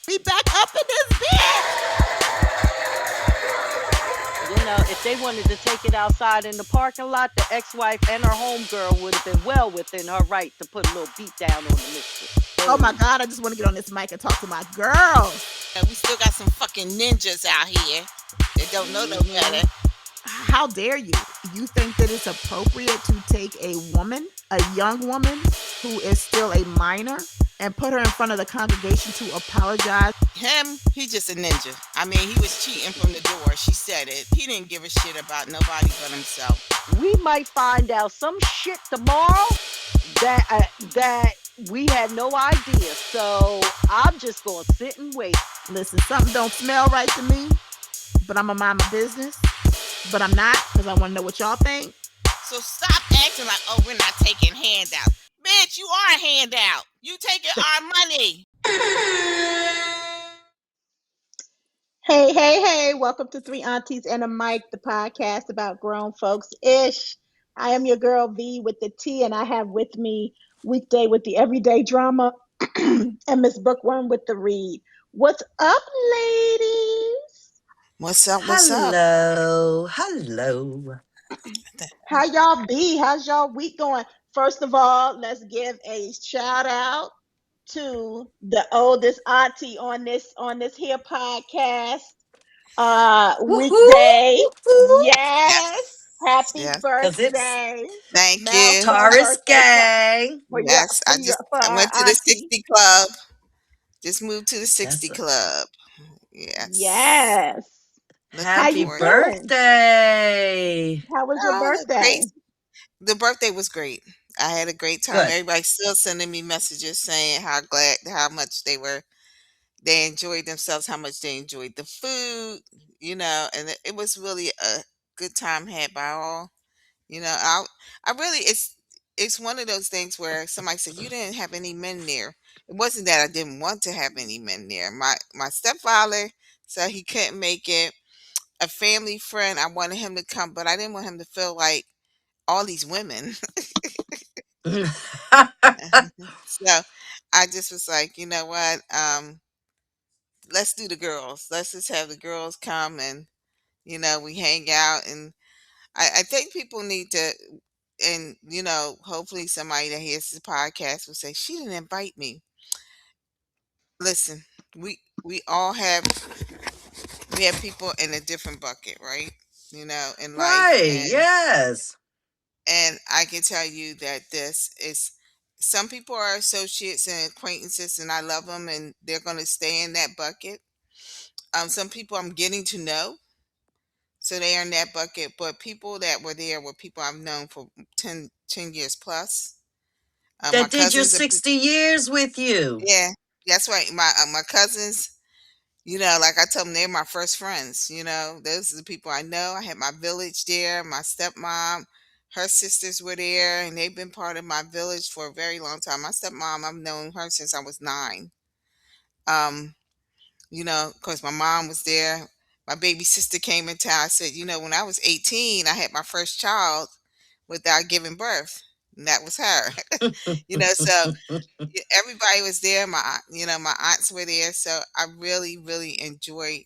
We back up in this bitch. If they wanted to take it outside in the parking lot, the ex-wife and her homegirl would have been well within her right to put a little beat down on the mistress. Oh my Oh, god, I just want to get on this mic and talk to my girl. We still got some fucking ninjas out here that don't know no hmm better. How dare you? You think that it's appropriate to take a woman, a young woman who is still a minor, and put her in front of the congregation to apologize? Him, he just a ninja. I mean, he was cheating from the door. She said it. He didn't give a shit about nobody but himself. we might find out some shit tomorrow that we had no idea. So I'm just gonna sit and wait. Listen, something don't smell right to me, but I'm going to mind my business. But I'm not because I want to know what y'all think. So stop acting like, oh, we're not taking handouts. Bitch, you are a handout. You taking our money. Hey, hey, hey, welcome to Three Aunties and a Mic, the podcast about grown folks ish. I am your girl V with the T, and I have with me Weekday with the everyday drama and Miss Bookworm with the read. What's up, ladies? What's up? What's up? Hello, hello. How y'all be? How's y'all week going? First of all, let's give a shout out to the oldest auntie on this here podcast. Woohoo! Weekday. Woohoo! Yes. Yes. Happy Yes. Because it's birthday. Thank you. Milestone Taurus birthday gang. Yes. for I our went to the auntie. 60 club. Just moved to the That's 60 a club. Yes. Yes. Looking How happy you forward to it. feeling? birthday. How was your Oh, great. birthday? The birthday was great. I had a great time. Good. Everybody's still sending me messages saying how much they enjoyed themselves, how much they enjoyed the food, and it was really a good time had by all. You know, I really, it's one of those things where somebody said you didn't have any men there. It wasn't that I didn't want to have any men there. My stepfather said he couldn't make it. A family friend, I wanted him to come, but I didn't want him to feel like all these women. So I just was like, you know what? Let's do the girls. Let's just have the girls come and we hang out. And I think people need to, and hopefully somebody that hears this podcast will say she didn't invite me. Listen, we all have people in a different bucket, right? In life, Right, yes. and I can tell you that this is some people are associates and acquaintances, and I love them, and they're going to stay in that bucket. Some people I'm getting to know, so they are in that bucket. But people that were there were people I've known for 10 years plus. My That did your cousins are, 60 years with you. yeah, that's right. My cousins, like I told them, they're my first friends. Those are the people I know. I had my village there. My stepmom, her sisters were there, and they've been part of my village for a very long time. My stepmom, I've known her since I was 9. Um, of course, my mom was there. My baby sister came in town. I said, when I was 18, I had my first child without giving birth, and that was her. So everybody was there. My aunts were there. So I really, really enjoyed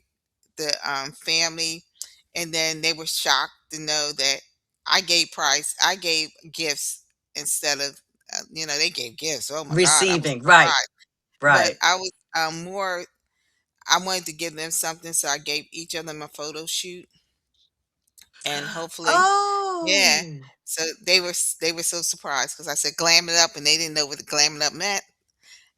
the family. And then they were shocked to know that I gave gifts instead of, they gave gifts. Oh my God, I was Receiving, right, surprised. But right. I was more I wanted to give them something, so I gave each of them a photo shoot, and hopefully, yeah. Oh, So they were so surprised because I said glam it up, and they didn't know what the glam it up meant.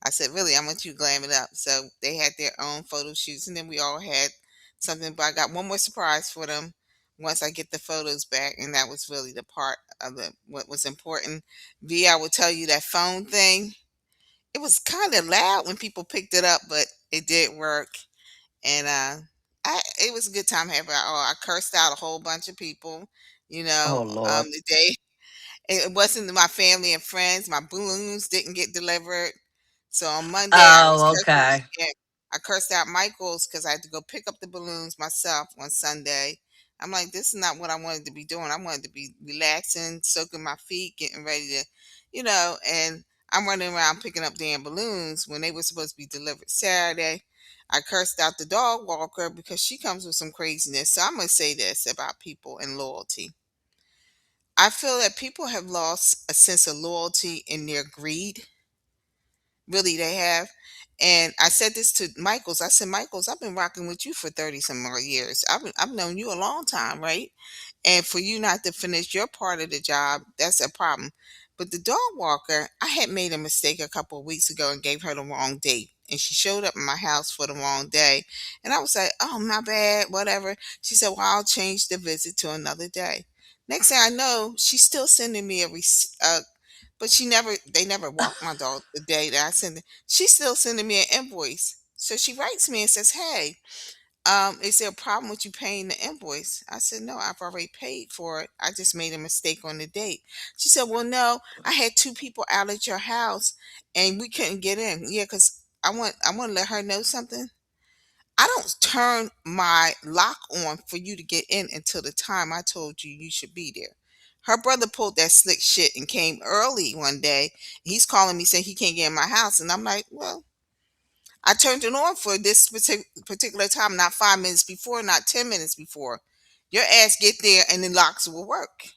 I said, really, I want you to glam it up. So they had their own photo shoots, and then we all had something. But I got one more surprise for them once I get the photos back, and that was really the part of what was important. V, I will tell you that phone thing. It was kind of loud when people picked it up, but it did work. And it was a good time having. Oh, I cursed out a whole bunch of people. oh Lord. The day it wasn't my family and friends. My balloons didn't get delivered, so on Monday I was Oh, cursing. okay. Yeah, I cursed out Michael's because I had to go pick up the balloons myself on Sunday. I'm like, this is not what I wanted to be doing. I wanted to be relaxing, soaking my feet, getting ready to, and I'm running around picking up damn balloons when they were supposed to be delivered Saturday. I cursed out the dog walker because she comes with some craziness. So I'm going to say this about people and loyalty. I feel that people have lost a sense of loyalty in their greed. Really, they have. And I said this to Michaels. I said, Michaels, I've been rocking with you for 30 some more years. I've known you a long time, right? And for you not to finish your part of the job, that's a problem. But the dog walker, I had made a mistake a couple of weeks ago and gave her the wrong date. And she showed up in my house for the wrong day. And I was like, oh, my bad, whatever. She said, well, I'll change the visit to another day. Next thing I know, she's still sending me but they never walked my dog the day that I sent it. She's still sending me an invoice. So she writes me and says, hey, is there a problem with you paying the invoice? I said, no, I've already paid for it. I just made a mistake on the date. She said, well, no, I had two people out at your house and we couldn't get in. Yeah, because I want to let her know something. I don't turn my lock on for you to get in until the time I told you you should be there. Her brother pulled that slick shit and came early one day. He's calling me saying he can't get in my house. And I'm like, well, I turned it on for this particular time, not 5 minutes before, not 10 minutes before. Your ass get there and the locks will work.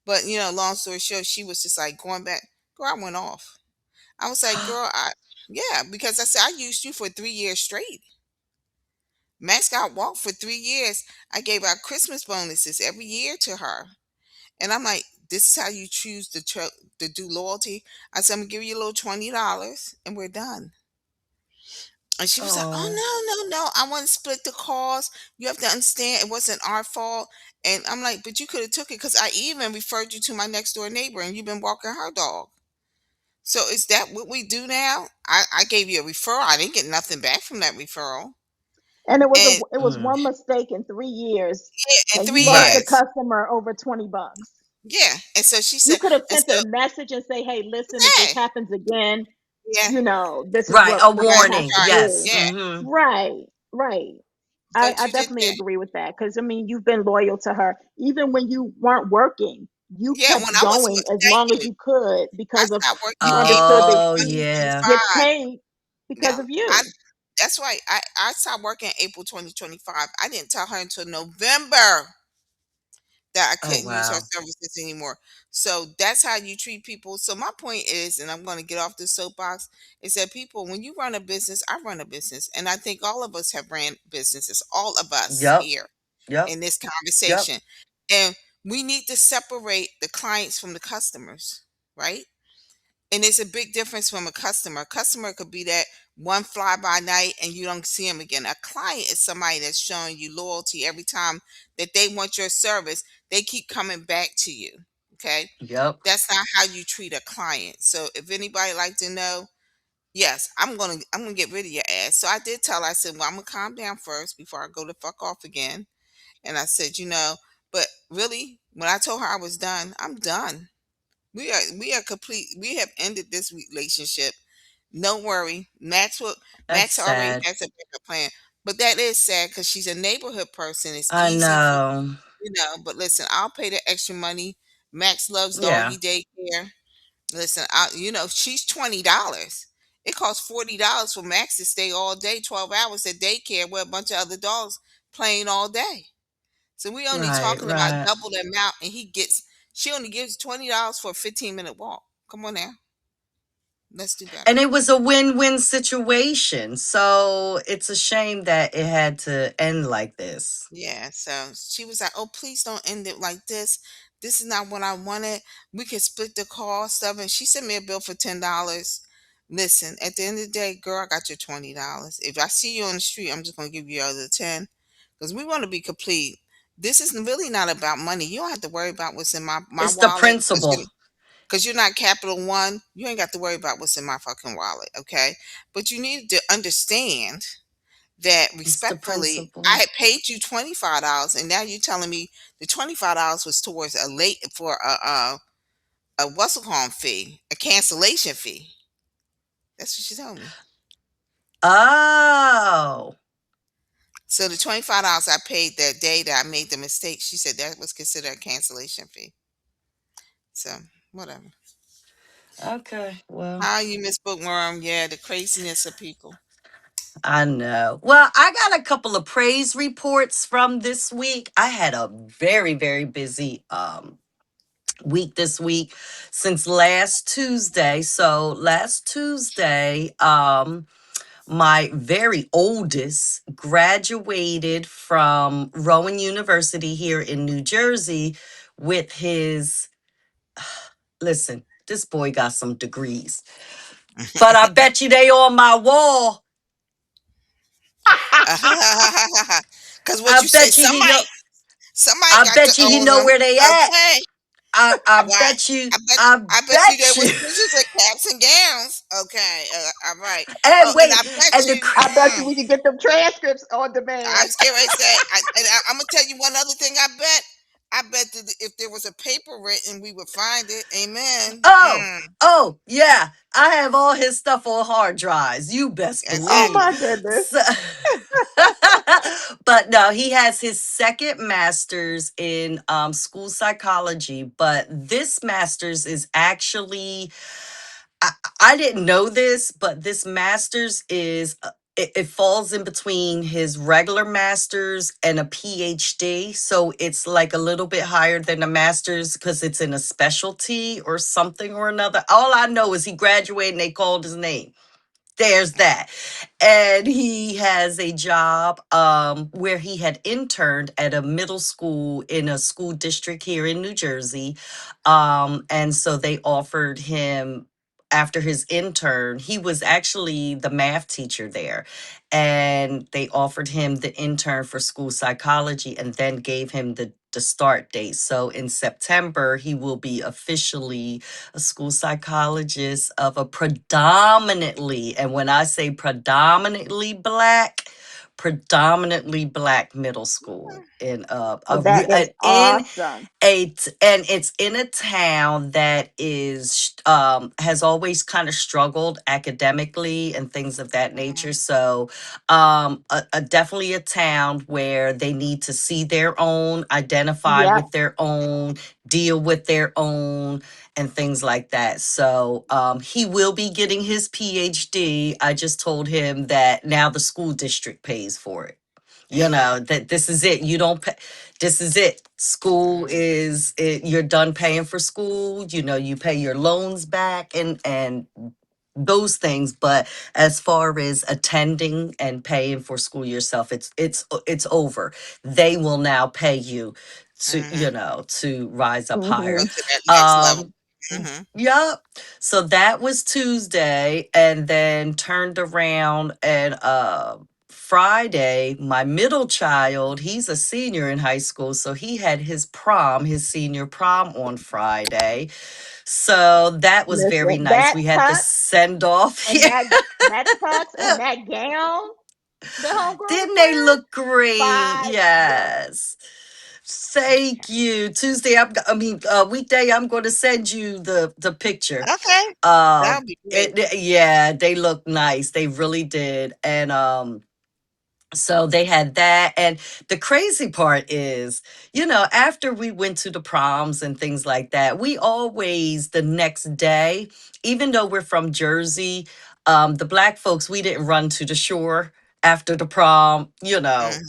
But, long story short, she was just like going back. Girl, I went off. I was like, girl, yeah, because I said, I used you for 3 years straight. Max got walked for 3 years. I gave out Christmas bonuses every year to her. And I'm like, this is how you choose to do loyalty. I said, I'm going to give you a little $20 and we're done. And she was like, oh, Oh, no, no, no. I want to split the cost. You have to understand it wasn't our fault. And I'm like, but you could have took it because I even referred you to my next door neighbor and you've been walking her dog. So is that what we do now? I gave you a referral. I didn't get nothing back from that referral. And And it was mm, one mistake in 3 years, yeah, in and three you lost a right. years. customer over $20. Yeah. And so she You said, could have and sent so, a message and say, "Hey, listen, if this hey, happens again, yeah, this is Right. what A we're gonna have warning. to right. Yes. do." Yeah. Mm-hmm. Right, right. But I you did definitely that. agree with that because I mean, you've been loyal to her even when you weren't working. You Yeah. When kept I was, going as thank long as you. you could I because of stopped working you in understood April that Oh, she yeah. gets 2025. paid Yeah. because of I you. That's right. I stopped working April 2025. I didn't tell her until November that I Oh, couldn't use her wow. services anymore. So that's how you treat people. So my point is, and I'm going to get off this soapbox, is that people, when you run a business, I run a business, and I think all of us have ran businesses, all of us Yep. here Yep. in this Yep. conversation. And we need to separate the clients from the customers, right? And it's a big difference from a customer. A customer could be that one fly by night and you don't see them again. A client is somebody that's showing you loyalty every time that they want your service. They keep coming back to you. Okay. Yep. That's not how you treat a client. So if anybody like to know, yes, I'm gonna get rid of your ass. So I did tell her, I said, well, I'm gonna calm down first before I go to fuck off again. And I said, but really, when I told her I was done, I'm done. We are complete. We have ended this relationship. No worry. That's Max already sad. has a backup plan. But that is sad because she's a neighborhood person. It's I easy for know. but listen, I'll pay the extra money. Max loves Yeah. doggy daycare. Listen, she's $20. It costs $40 for Max to stay all day, 12 hours at daycare with a bunch of other dogs playing all day. So we only Right. talking about Right. double the amount, and she only gives $20 for a 15-minute walk. Come on now, let's do And better. it was a win-win situation. So it's a shame that it had to end like this. Yeah. So she was like, "Oh, please don't end it like this. This is not what I wanted. We can split the cost of it." She sent me a bill for $10. Listen, at the end of the day, girl, I got your $20. If I see you on the street, I'm just gonna give you the other 10 because we want to be complete. This is really not about money. You don't have to worry about what's in my It's the wallet principle. because you're not Capital One. You ain't got to worry about what's in my fucking wallet, okay? But you need to understand that It's the respectfully, I principle. had paid you $25, and now you're telling me the $25 was towards a late for a what's it called fee, a cancellation fee. That's what she told me. Oh. So the $25 I paid that day that I made the mistake, she said that was considered a cancellation fee. So whatever. Okay, well, How you miss bookworm? Yeah, the craziness of people. I know. Well, I got a couple of praise reports from this week. I had a very, very busy week this week since last Tuesday. So last Tuesday, my very oldest graduated from Rowan University here in New Jersey with his, listen, this boy got some degrees, but I bet you they on my wall. Cause what I you say, bet you he know. somebody I got to bet you he own know them. where they at. Okay, I right. bet you. I bet I I bet you there bet was you. pictures of caps and gowns. Okay, all right. Oh, And and I wait, bet and you. I bet you we can get them transcripts on I demand. was getting ready to say, I'm gonna tell you one other thing. I bet that if there was a paper written, we would find it. Amen. oh, oh, yeah, I have all his stuff on hard drives. You best That's Oh it. believe. my goodness. So, but no, he has his second master's in school psychology. But this master's is actually I, I didn't know this, but this master's is it falls in between his regular master's and a PhD. So it's like a little bit higher than a master's because it's in a specialty or something or another. All I know is he graduated and they called his name. There's that. And he has a job where he had interned at a middle school in a school district here in New Jersey. And so they offered him, after his intern, he was actually the math teacher there. And they offered him the intern for school psychology and then gave him the start date. So in September, he will be officially a school psychologist of a predominantly, and when I say predominantly black middle school in Well, that is in awesome. and it's in a town that is has always kind of struggled academically and things of that nature. So definitely a town where they need to see their own, identify Yep. with their own, deal with their own, and things like that. So he will be getting his PhD. I just told him that now the school district pays for it. You Amen. know, that this is it. You don't pay, this is it. School is it, you're done paying for school. You know, you pay your loans back and those things. But as far as attending and paying for school yourself, it's over. They will now pay you to, Mm-hmm. to rise up Go higher. Hmm. to that next level. um Mm-hmm. Yup. So that was Tuesday, and then turned around and Friday, my middle child, he's a senior in high school, so he had his prom, his senior prom on Friday. So that was very Listen, nice. that We had the tux send off. and that tux and that gown the homegirl was Didn't they wearing, look great? fire. Yes. Thank you. Tuesday, weekday, I'm going to send you the picture. Okay, that Um, would be great. yeah, they look nice. They really did. And so they had that. And the crazy part is, after we went to the proms and things like that, we always the next day, even though we're from Jersey, the black folks, we didn't run to the shore after the prom. Hmm.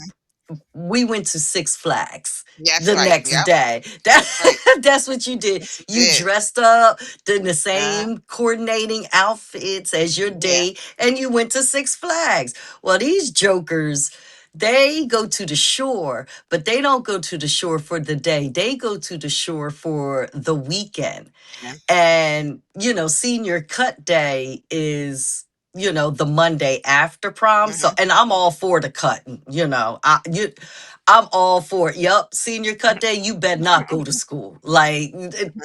We went to Six Flags That's the right. next Yep. day. That's right. That's what you did. Yes, you You did. dressed up, did the Uh, same coordinating outfits as your yeah. date, and you went to Six Flags. Well, these jokers, they go to the shore, but they don't go to the shore for the day. They go to the shore for the weekend. Yeah. And senior cut day is the Monday after prom. So, Hmm. and I'm all for the cutting. I'm all for it. Yup, senior cut day, you better not go to school. Like,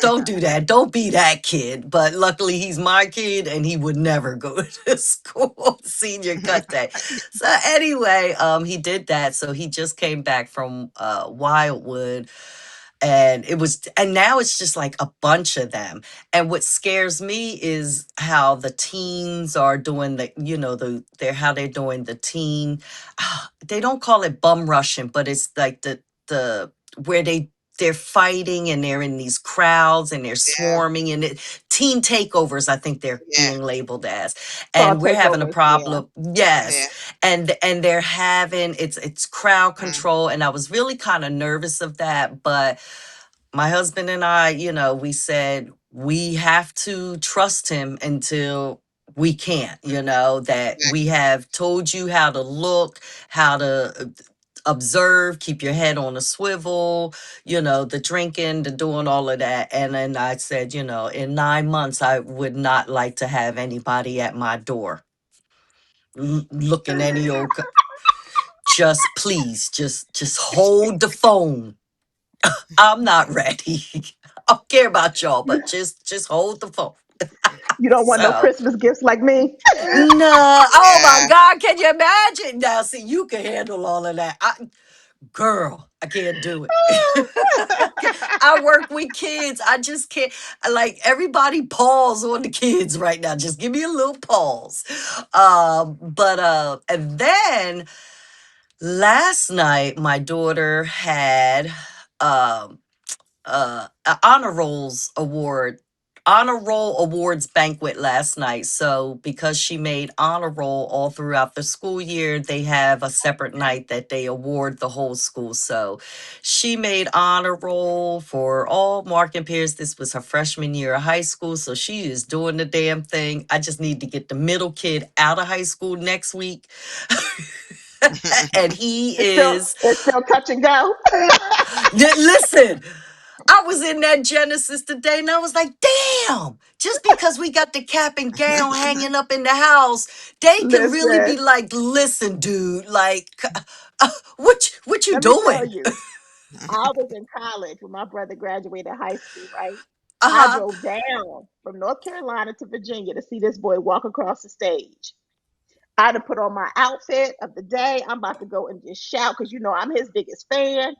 don't do that. Don't be that kid. But luckily he's my kid and he would never go to school senior cut day. So anyway, he did that. So he just came back from Wildwood, and now it's just like a bunch of them. And what scares me is how the teens are doing how they're doing the teen, they don't call it bum rushing, but it's like the where they they're fighting and they're in these crowds and they're Yeah, swarming and teen takeovers, I think they're yeah, being labeled as. Called And we're having a takeovers. Yeah. problem. yeah. Yes. And they're having it's crowd Mm, control. And I was really kind of nervous of that. But my husband and I, we said we have to trust him until we can't, that we exactly. have told you how to look, how to observe, keep your head on a swivel, the drinking, the doing all of that. And then I said, in 9 months, I would not like to have anybody at my door looking any old. Just please, just hold the phone. I'm not ready. I don't care about y'all, You, but just hold the phone. you don't want no So Christmas gifts like me. no, oh my Yeah. God, can you imagine? Now, see, you can handle all of that. Girl, I can't do it. I work with kids. I just can't. Like everybody, pause on the kids right now. Just give me a little pause. But and then last night, my daughter had um a honor roll awards banquet last night. So because she made honor roll all throughout the school year, they have a separate night that they award the whole school. So she made honor roll for all Mark and Pierce. This was her freshman year of high school, so she is doing the damn thing. I just need to get the middle kid out of high school next week. And he is It's still touch and go. listen, I was in that Genesis today and I was like, damn, just because we got the cap and gown hanging up in the house, they can really be Listen, like, listen, dude, like, what you let me doing? tell you, I was in college when my brother graduated high school, right? I Uh-huh. drove down from North Carolina to Virginia to see this boy walk across the stage. I'd have put on my outfit of the day. I'm about to go and just shout because I'm his biggest fan.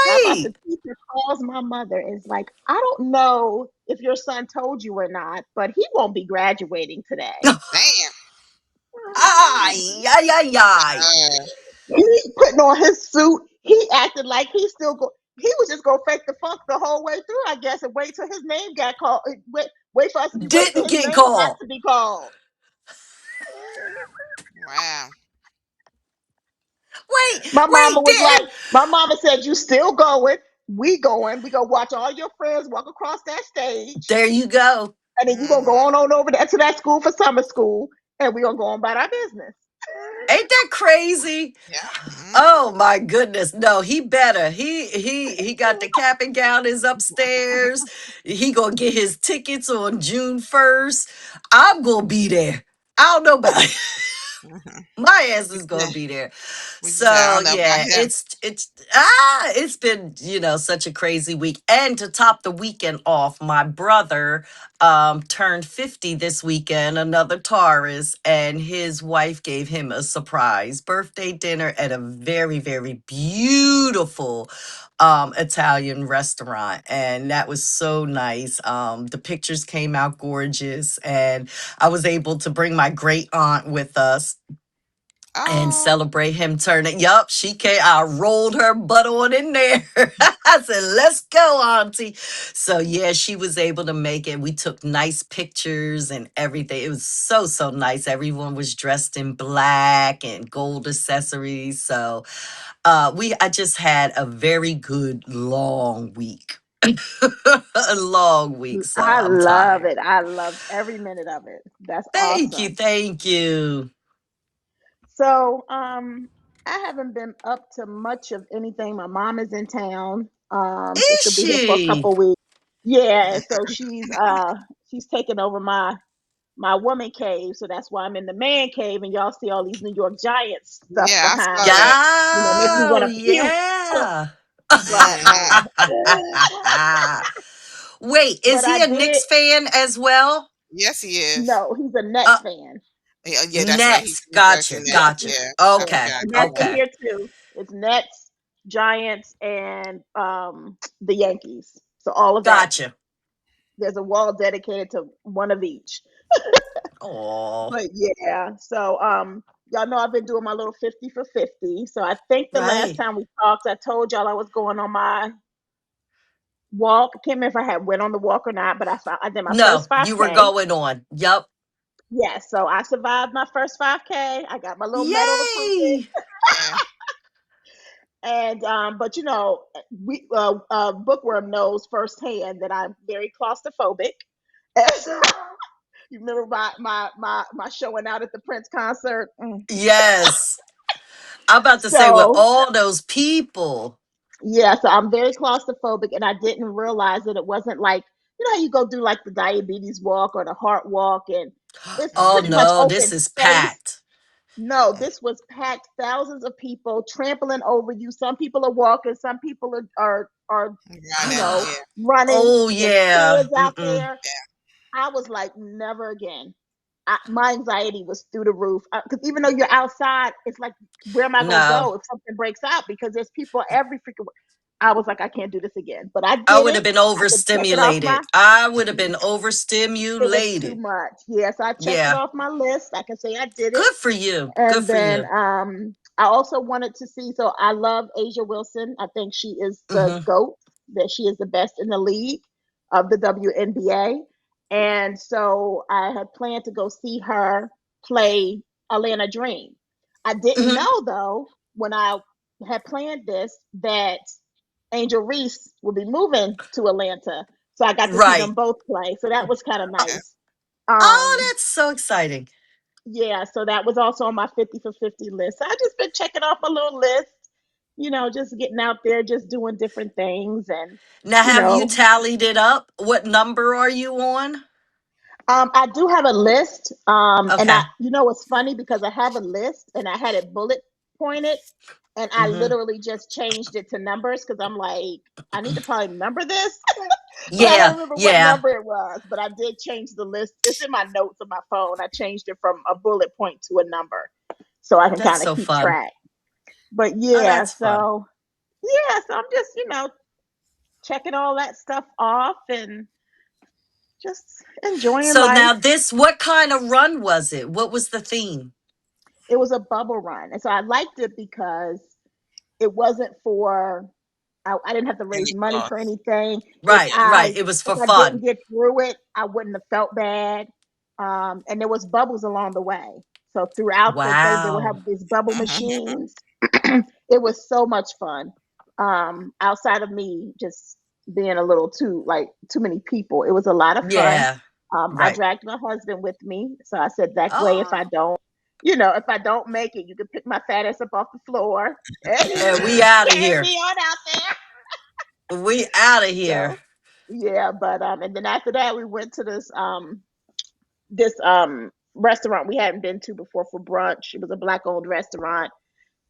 How about Right. the teacher calls my mother and is like, I don't know if your son told you or not, but he won't be graduating today. Damn. Ay, ay, ay, ay. Uh, He putting on his suit. He acted like he still go. He was just gonna fake the funk the whole way through, I guess, and wait till his name got called. Wait for us to be waiting for Didn't his get name not called. to be called. wow. Wait, didn't. My mama said, "You still going? We going? We gonna watch all your friends walk across that stage, There you go. and then you gonna go Hmm. on over there to that school for summer school, and we gonna go on about our business." Ain't that crazy? Yeah. Hmm. Oh my goodness. No, he better. He got the cap and gown is upstairs. He gonna get his tickets on June 1st. I'm gonna be there. I don't know about it. Hmm. My ass We is just, gonna be there. we just I So don't know about yeah, him. it's been, such a crazy week. And to top the weekend off, my brother turned 50 this weekend, another Taurus, and his wife gave him a surprise birthday dinner at a very, very beautiful Italian restaurant. And that was so nice. The pictures came out gorgeous, and I was able to bring my great aunt with us and Oh. celebrate him turning. Yup, she came. I rolled her butt on in there. I said, "Let's go, Auntie." So yeah, she was able to make it. We took nice pictures and everything. It was so nice. Everyone was dressed in black and gold accessories. So I just had a very good long week. A long week. So I I'm love tired. it. I loved every minute of it. That's Thank you, awesome. thank you. So, I haven't been up to much of anything. My mom is in town. So Is she'll be here for a she? couple weeks. Yeah, so she's taking over my woman cave. So that's why I'm in the man cave, and y'all see all these New York Giants stuff Yeah, I behind saw me. that. Makes me want Oh, to puke. yeah. But Wait, is but he I a did. Knicks fan as well? Yes, he is. No, he's a Nets Uh, fan. Yeah, that's right. He's Nets. from Gotcha, Jersey Nets. Yes, gotcha. Yeah, I Okay, forgot and about that's in that. okay. here too. It's Nets, Giants, and the Yankees. So all of that. Gotcha. There's a wall dedicated to one of each. Oh, But yeah, so y'all know I've been doing my little 50 for 50. So I think the last right. time we talked, I told y'all I was going on my walk. I can't remember if I had went on the walk or not, but I did my No, first you were 5K. going on. Yup. Yeah, so I survived my first 5K. I got my little medal to prove it. Yay! Yeah. And but we Bookworm knows firsthand that I'm very claustrophobic. And so, you remember my showing out at the Prince concert? Mm. Yes. I'm about to say with So all those people. yeah, so I'm very claustrophobic, and I didn't realize that it wasn't like, how you go do like the diabetes walk or the heart walk, and it's Oh pretty much Hmm. no, this open is space. packed. No, this was packed, thousands of people trampling over you. Some people are walking, some people are you Running. know, Yeah. running. Oh There's yeah. kids out Mm-mm. there. I was like, never again. My anxiety was through the roof. Because even though you're outside, it's like, where am I going to No. go if something breaks out? Because there's people every freaking. I was like, I can't do this again. But I I did would it. have been I could check it off my. overstimulated. I would have been It was too overstimulated. much. Yes, I checked it Yeah. off my list. I can say I did it. Good for you. Good And for then you. I also wanted to see. So I love Asia Wilson. I think she is the Hmm. GOAT, that she is the best in the league of the WNBA. And so I had planned to go see her play Atlanta Dream. I didn't Hmm. know, though, when I had planned this, that Angel Reese would be moving to Atlanta. So I got to see them Right. both play. So that was kind of Yeah. nice. Oh, Um, that's so exciting. yeah, so that was also on my 50 for 50 list. So I just been checking off a little list, just getting out there, just doing different things. And, Now, you have you know, tallied it up? What number are you on? I do have a list. And Okay. it's funny because I have a list and I had it bullet pointed, and I Hmm. literally just changed it to numbers because I'm like, I need to probably number this, but I don't Yeah. remember what Yeah. number it was. But I did change the list. It's in my notes on my phone. I changed it from a bullet point to a number so I can That's kind of so keep fun. track. But Oh, yeah, that's fun. so I'm just, checking all that stuff off and just enjoying So now life. this, what kind of run was it? What was the theme? It was a bubble run. And so I liked it because it wasn't for I didn't have to raise Any money for cost. anything. If Right. Yeah. Right. I It was if for I didn't fun. get through it, I wouldn't have felt bad. And there was bubbles along the way. So throughout the thing, they would Wow. have these bubble Hmm. machines. It was so much fun. Outside of me just being a little too many people, it was a lot of fun. Yeah. I Right. dragged my husband with me, so I said that way Oh, if I don't make it, you can pick my fat ass up off the floor and and we out of carry here. me on out there. We out of here. So yeah, but and then after that we went to this restaurant we hadn't been to before for brunch. It was a black owned restaurant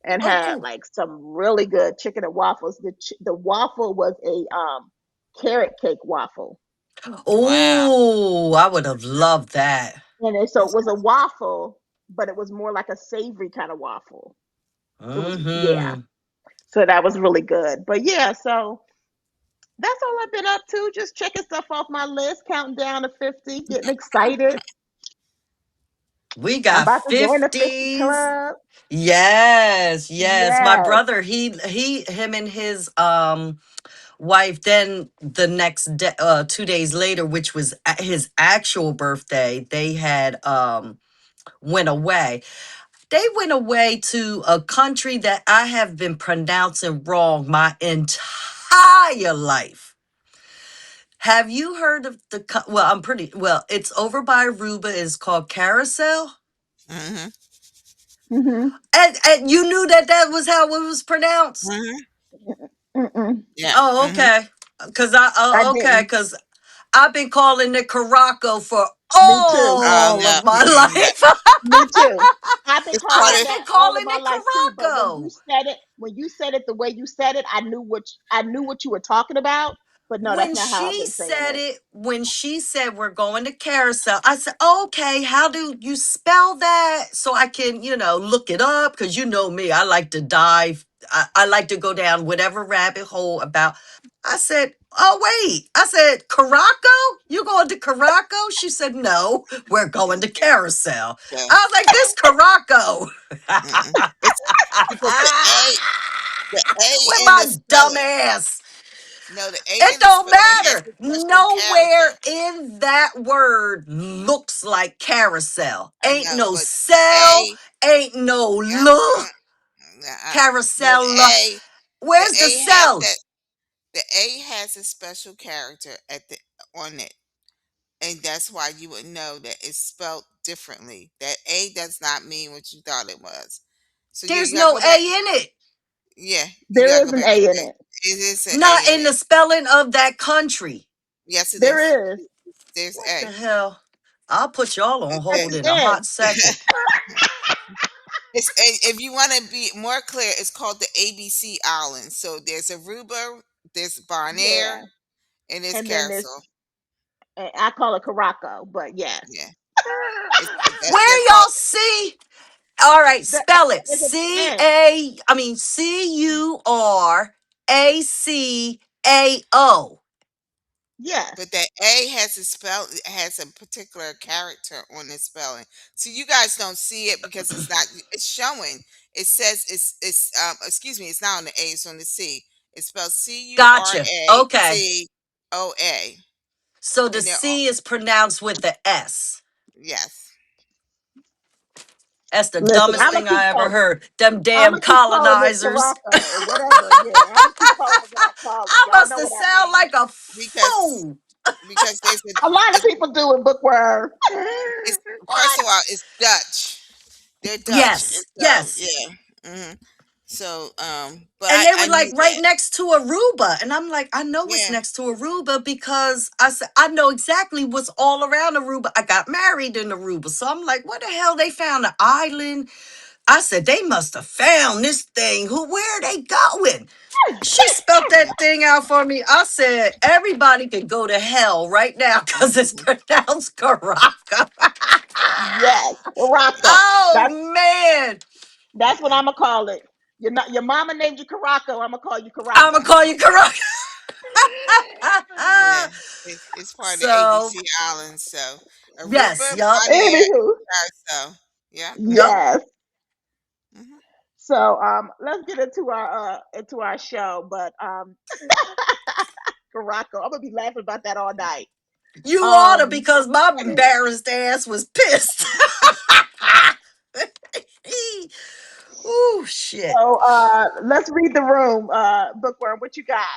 and Oh, had cool. like some really good chicken and waffles. The waffle was a carrot cake waffle. Wow. Oh, I would have loved that. So That it was a sounds waffle, but it was more like a savory kind of waffle. It was, yeah. Hmm. So that was really good. But yeah, so that's all I've been up to. Just checking stuff off my list, counting down to 50, getting excited. We I'm got about to join the 50 50s. club. Yes, yes. My Yes. brother, him and his wife, then the next day, 2 days later, which was his actual birthday, they had went away. They went away to a country that I have been pronouncing wrong my entire life. Have you heard of well, I'm pretty well, it's over by Aruba. It's called Carousel. hmm Mm-hmm. And you knew that that was how it was pronounced? hmm Mm-mm. Yeah. Oh, Hmm. okay. I Okay, didn't. because I've been calling it Caraco for Me too. Oh all no. of my Yeah. life. Me too. I've been It's calling part it I've of. that been all of calling my it life too. But Caraco. when you said it the way you said it, I knew what you were talking about. But no, that's not how I've been saying it. When she said we're going to carousel, I said, okay, how do you spell that? So I can, look it up. Cause you know me, I like to dive. I like to go down whatever rabbit hole about. I said, oh, wait. I said, Caraco? You going to Caraco? She said, no, we're going to carousel. So, I was like, this Caraco. it's because the A With in my the dumb spelling. ass. No, the A It in the don't spelling has matter. a special character. Nowhere in that word looks like carousel. I Ain't know, no but the cell, A, ain't no yeah, look, no, carousel. the Where's the A has cell? that. The A has a special character at the on it, and that's why you would know that it's spelled differently. That A does not mean what you thought it was. So yeah, There's you gotta no go back. A in it. Yeah, you There gotta is go an back and A in say it. it is an Not A in in it. the spelling of that country. Yes, it is. There is. There's What A. the hell? I'll put y'all on It's That's hold the in a hot N. second. it's and if you want to be more clear, it's called the ABC Islands. So there's Aruba, there's Bonaire, Yeah. and there's And then there's, Carousel. I call it Caraco, but yes. Yeah, they're Where called. y'all see? All right, The spell it. A is an C N. A. I mean Curacao. Yes. But that A has a spell has a particular character on the spelling. So you guys don't see it because it's not it's showing. It says it's excuse me, it's not on the A, it's on the C. It's spelled Gotcha. Okay. Curacoa. So the And they're all C is pronounced with the S. yes. That's the Listen, dumbest I'm gonna thing keep I ever calling. heard. Them I'm damn gonna keep calling it colonizers. Caraco or whatever. Yeah, I'm gonna keep calling it what I call it. I Y'all must know have what I sound mean. like a Because fool. there's a A lot of it, people do in bookworm. it's first What? of all, it's Dutch. They're Dutch, and Yes, so yes. yeah. So but And they were I like knew right that. next to Aruba. And I'm like, I know it's Yeah. next to Aruba because I said, I know exactly what's all around Aruba. I got married in Aruba. So I'm like, what the hell? They found an island. I said, they must have found this thing. Where are they going? She spelt Yeah. that thing out for me. I said, everybody can go to hell right now because it's Mhm. pronounced Caracas. Yes, Caraco. Oh, That's man. that's what I'm gonna call it. You're not your mama named you Caraco. I'm gonna call you I'm going Caraco. to call you Caracas. Yeah, it's part of the So, ABC Islands. So yes, Aruba, yup, Bonaire, Anywho, so yeah. yup. yes. Hmm. So let's get into our show. But Caraco, I'm gonna be laughing about that all night. You oughta Um, because my embarrassed ass was pissed. Oh, shit. so let's read the room. Bookworm, what you got?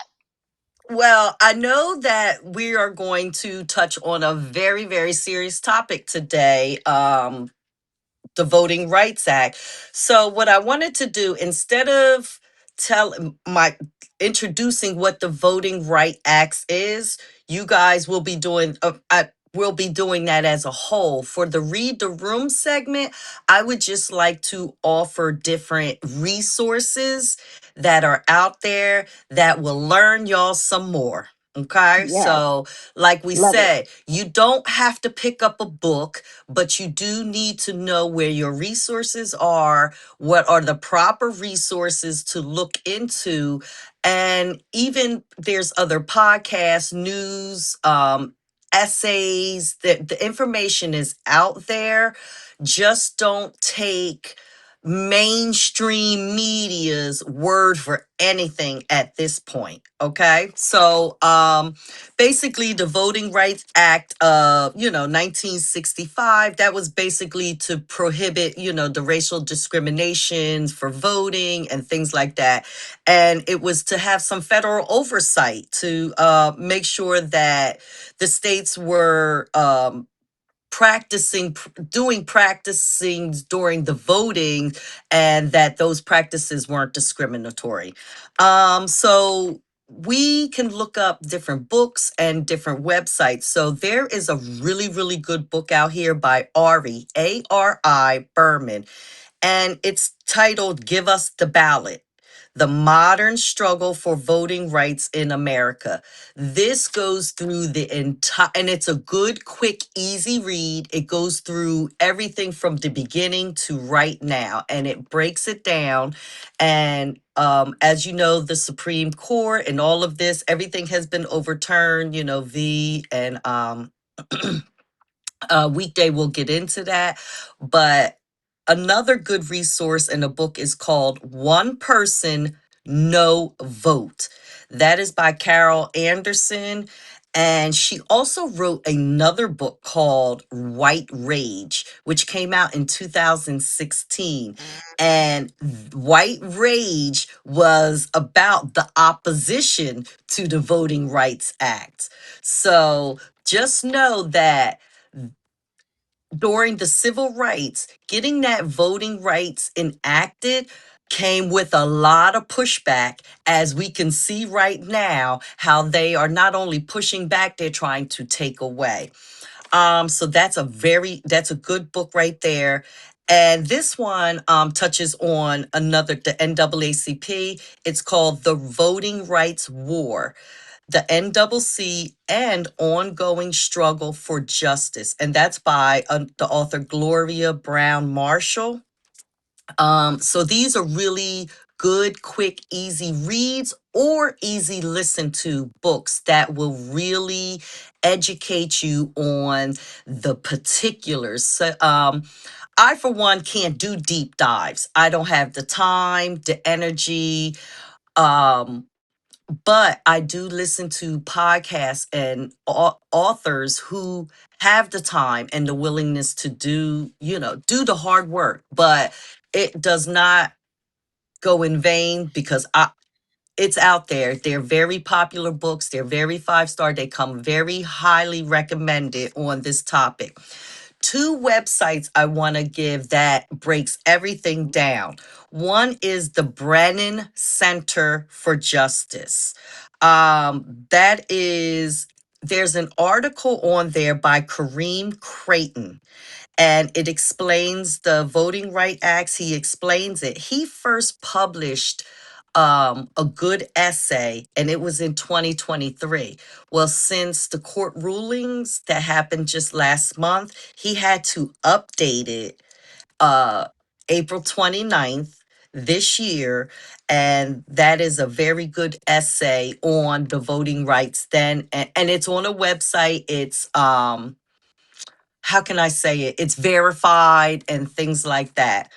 Well, I know that we are going to touch on a very, very serious topic today. The Voting Rights Act. So what I wanted to do instead of tell my introducing what the Voting Right Acts is, you guys will be doing will be doing that as a whole. For the Read the Room segment, I would just like to offer different resources that are out there that will learn y'all some more. Okay? Yes, So, like we love it. said, you don't have to pick up a book, but you do need to know where your resources are, what are the proper resources to look into, and even there's other podcasts, news, essays, that the information is out there. Just don't take mainstream media's word for anything at this point. Okay, so basically the Voting Rights Act of 1965, that was basically to prohibit the racial discriminations for voting and things like that. And it was to have some federal oversight to make sure that the states were doing practicing during the voting, and that those practices weren't discriminatory. So we can look up different books and different websites. So there is a really, really good book out here by Ari Berman, and it's titled Give Us the Ballot: The Modern Struggle for Voting Rights in America. This goes through the entire, and it's a good, quick, easy read. It goes through everything from the beginning to right now, and it breaks it down. And as you know, the Supreme Court and all of this, everything has been overturned, V and weekday we'll get into that. But another good resource in a book is called One Person, No Vote. That is by Carol Anderson. And she also wrote another book called White Rage, which came out in 2016. And White Rage was about the opposition to the Voting Rights Act. So just know that during the civil rights, getting that voting rights enacted came with a lot of pushback, as we can see right now how they are not only pushing back, they're trying to take away. So that's a good book right there. And this one touches on another, the NAACP. It's called The Voting Rights War, the NCCC and Ongoing Struggle for Justice. And that's by the author Gloria Brown Marshall. So these are really good, quick, easy reads or easy listen to books that will really educate you on the particulars. So, I, for one, can't do deep dives. I don't have the time, the energy. Um, but I do listen to podcasts and authors who have the time and the willingness to do the hard work. But it does not go in vain because it's out there. They're very popular books. They're very five-star. They come very highly recommended on this topic. Two websites I want to give that breaks everything down. One is the Brennan Center for Justice. That is, there's an article on there by Kareem Creighton, and it explains the Voting Right Acts. He explains it. He first published a good essay, and it was in 2023. Well, since the court rulings that happened just last month, he had to update it uh, April 29th this year. And that is a very good essay on the voting rights then. And it's on a website. It's how can I say it? It's verified and things like that.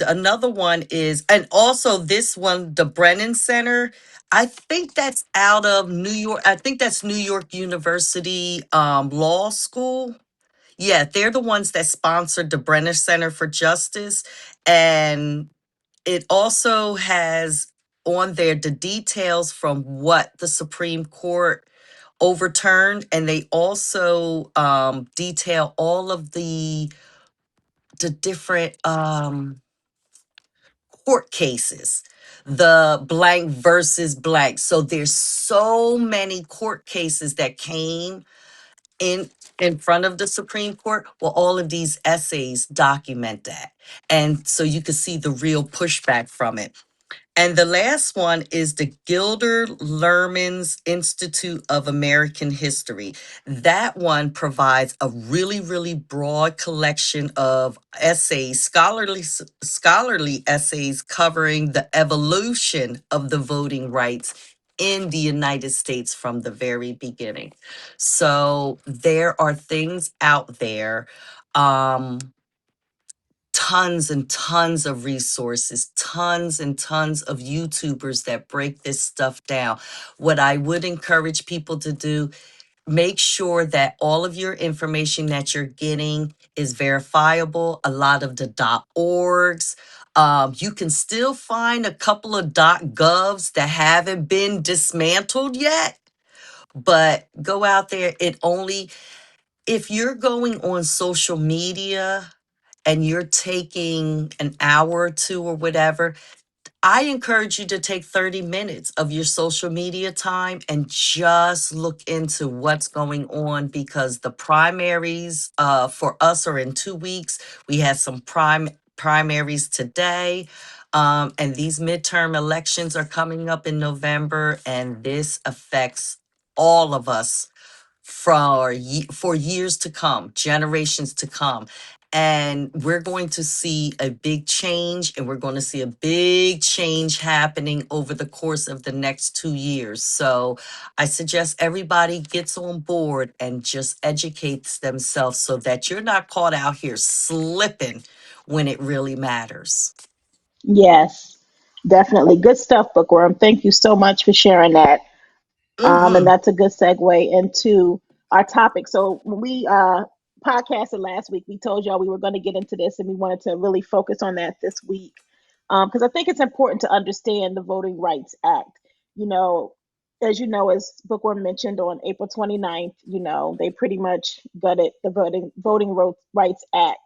Another one is, and also this one, the Brennan Center. I think that's out of New York. I think that's New York University Law School. Yeah, they're the ones that sponsored the Brennan Center for Justice, and it also has on there the details from what the Supreme Court overturned, and they also detail all of the different court cases, the blank versus blank. So there's so many court cases that came in in front of the Supreme Court. Well, all of these essays document that, and so you can see the real pushback from it. And the last one is the Gilder Lehrman's Institute of American History. That one provides a really, really broad collection of essays, scholarly essays covering the evolution of the voting rights in the United States from the very beginning. So there are things out there. Um, Tons and tons of resources, tons and tons of YouTubers that break this stuff down. What I would encourage people to do, make sure that all of your information that you're getting is verifiable. A lot of the .orgs. You can still find a couple of .govs that haven't been dismantled yet, but go out there. If you're going on social media and you're taking an hour or two or whatever, I encourage you to take 30 minutes of your social media time and just look into what's going on, because the primaries for us are in 2 weeks. We had some primaries today. And these midterm elections are coming up in November, and this affects all of us for years to come, generations to come. And we're going to see a big change, and we're going to see a big change happening over the course of the next 2 years. So I suggest everybody gets on board and just educates themselves so that you're not caught out here slipping when it really matters. Yes. Definitely. Good stuff, Bookworm. Thank you so much for sharing that. And Mm-hmm. that's a good segue into our topic. So when we podcasted last week, we told y'all we were going to get into this, and we wanted to really focus on that this week because I think it's important to understand the Voting Rights Act. You know, as you know, as Bookworm mentioned on April 29th, they pretty much gutted the Rights Act.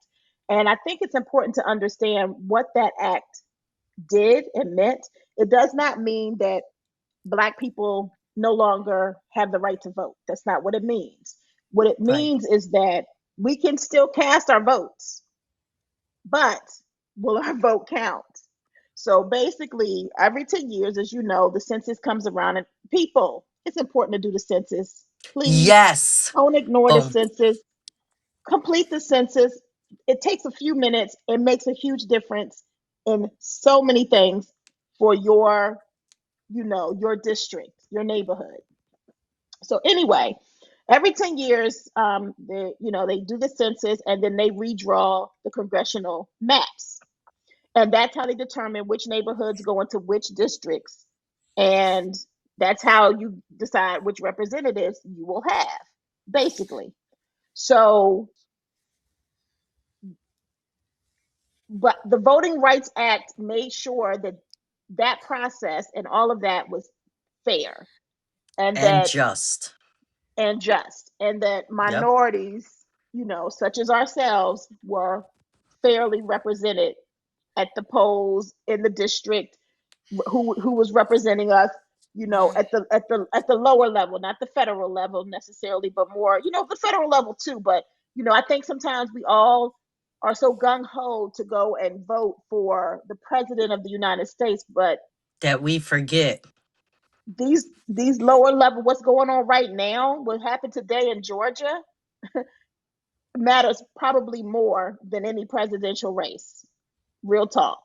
And I think it's important to understand what that act did and meant. It does not mean that Black people no longer have the right to vote. That's not what it means. What it Right. means is that we can still cast our votes, but will our vote count? So basically, every 10 years, as you know, the census comes around, and people, it's important to do the census. Please Yes. don't ignore the Boom. census. Complete the census. It takes a few minutes. It makes a huge difference in so many things for your district, your neighborhood. So anyway, every 10 years, they do the census and then they redraw the congressional maps. And that's how they determine which neighborhoods go into which districts. And that's how you decide which representatives you will have, basically. So, but the Voting Rights Act made sure that that process and all of that was fair and And that just. just, and that Yep. minorities, such as ourselves, were fairly represented at the polls in the district, who was representing us, at the lower level, not the federal level necessarily, but more, the federal level too. But I think sometimes we all are so gung ho to go and vote for the president of the United States, but That we forget. these lower level, what's going on right now, what happened today in Georgia, matters probably more than any presidential race. Real talk.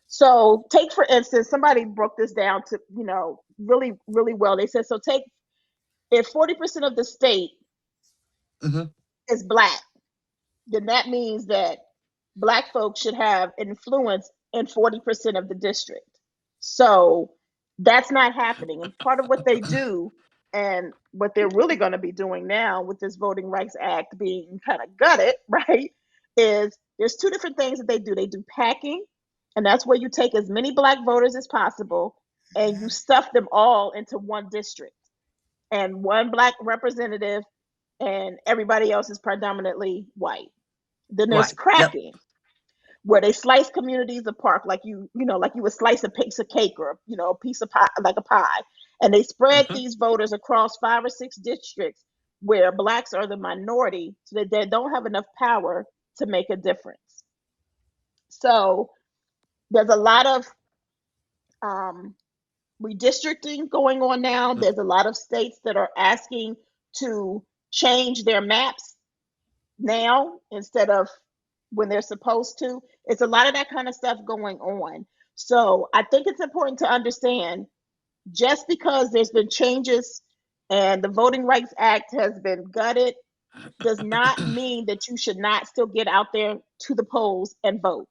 So, take for instance, somebody broke this down to, really, really well. They said, so take if 40% of the state Hmm. is Black, then that means that Black folks should have influence in 40% of the district. So that's not happening. And part of what they do, and what they're really going to be doing now with this Voting Rights Act being kind of gutted, right, is there's two different things that they do. They do packing, and that's where you take as many Black voters as possible and you stuff them all into one district and one Black representative, and everybody else is predominantly white. Then there's Right. Yep. cracking, where they slice communities apart, like you would slice a piece of cake, or a piece of pie, like a pie, and they spread Hmm. these voters across 5 or 6 districts where Blacks are the minority, so that they don't have enough power to make a difference. So there's a lot of um, redistricting going on now. There's a lot of states that are asking to change their maps now instead of when they're supposed to. It's a lot of that kind of stuff going on. So I think it's important to understand, just because there's been changes and the Voting Rights Act has been gutted, does not mean that you should not still get out there to the polls and vote.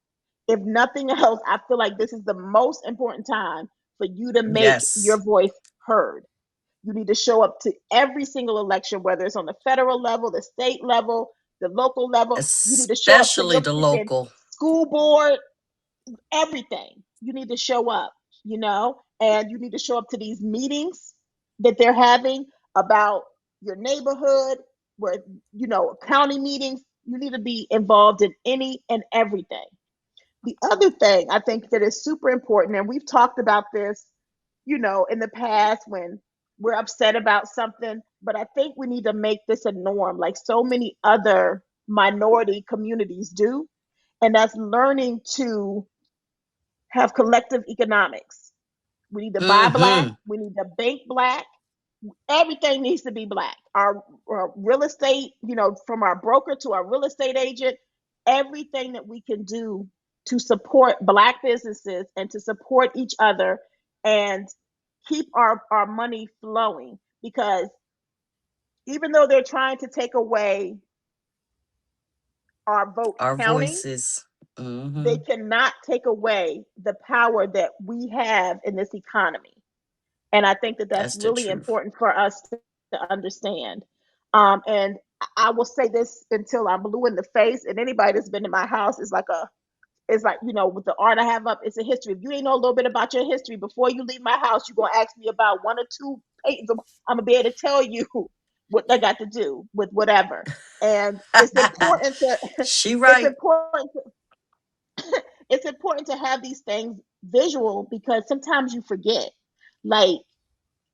If nothing else, I feel like this is the most important time for you to make your Yes. voice heard. You need to show up to every single election, whether it's on the federal level, the state level, the local level. You need to show up to Especially your the freaking local. school board, everything. You need to show up, and you need to show up to these meetings that they're having about your neighborhood, where, county meetings. You need to be involved in any and everything. The other thing I think that is super important, and we've talked about this, in the past when we're upset about something, but I think we need to make this a norm, like so many other minority communities do. And that's learning to have collective economics. We need to buy Black, Hmm. we need to bank Black, everything needs to be Black. Our real estate, from our broker to our real estate agent, everything that we can do to support Black businesses and to support each other and keep our money flowing. Because even though they're trying to take away our vote Our counting, voices. They Mm-hmm. cannot take away the power that we have in this economy. And I think that that's That's the really truth. important for us to understand. And I will say this until I'm blue in the face. And anybody that's been in my house is like it's like, with the art I have up, it's a history. If you ain't know a little bit about your history before you leave my house, you're gonna ask me about one or two pages. I'm gonna be able to tell you what I got to do with whatever. And it's important to She it's right. important to, it's important to have these things visual because sometimes you forget. Like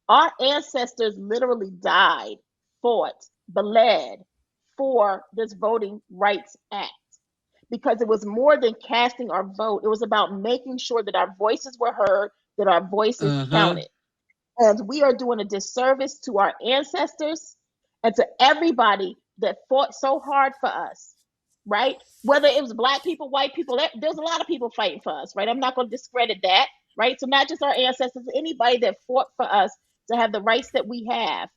our ancestors literally died, fought, bled for this Voting Rights Act because it was more than casting our vote. It was about making sure that our voices were heard, that our voices Mm-hmm. counted. And we are doing a disservice to our ancestors and to everybody that fought so hard for us, right? Whether it was black people, white people, there's a lot of people fighting for us, right? I'm not going to discredit that, right? So, not just our ancestors, anybody that fought for us to have the rights that we have,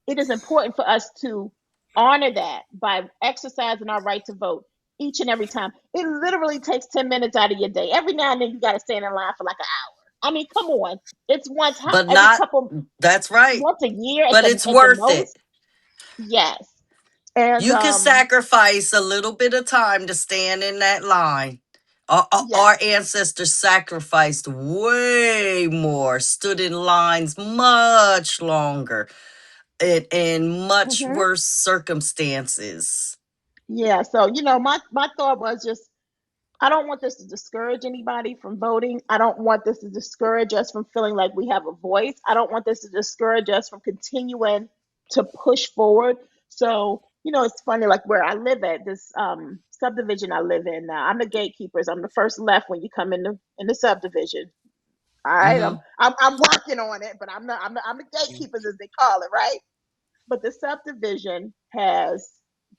it is important for us to honor that by exercising our right to vote each and every time. It literally takes 10 minutes out of your day. Every now and then you got to stand in line for like an hour. I mean, come on. It's once But every not, couple that's right. once a year But it's at the worth it. most. Yes. And You can sacrifice a little bit of time to stand in that line. Our yes. ancestors sacrificed way more, stood in lines much longer, in much Hmm. worse circumstances. Yeah. So, my thought was just I don't want this to discourage anybody from voting. I don't want this to discourage us from feeling like we have a voice. I don't want this to discourage us from continuing to push forward. So, it's funny, like where I live at, this subdivision I live in now. I'm the gatekeepers. I'm the first left when you come in the subdivision. All right. I'm Mm-hmm. I'm, I'm working on it, but I'm the gatekeepers as they call it, right? But the subdivision has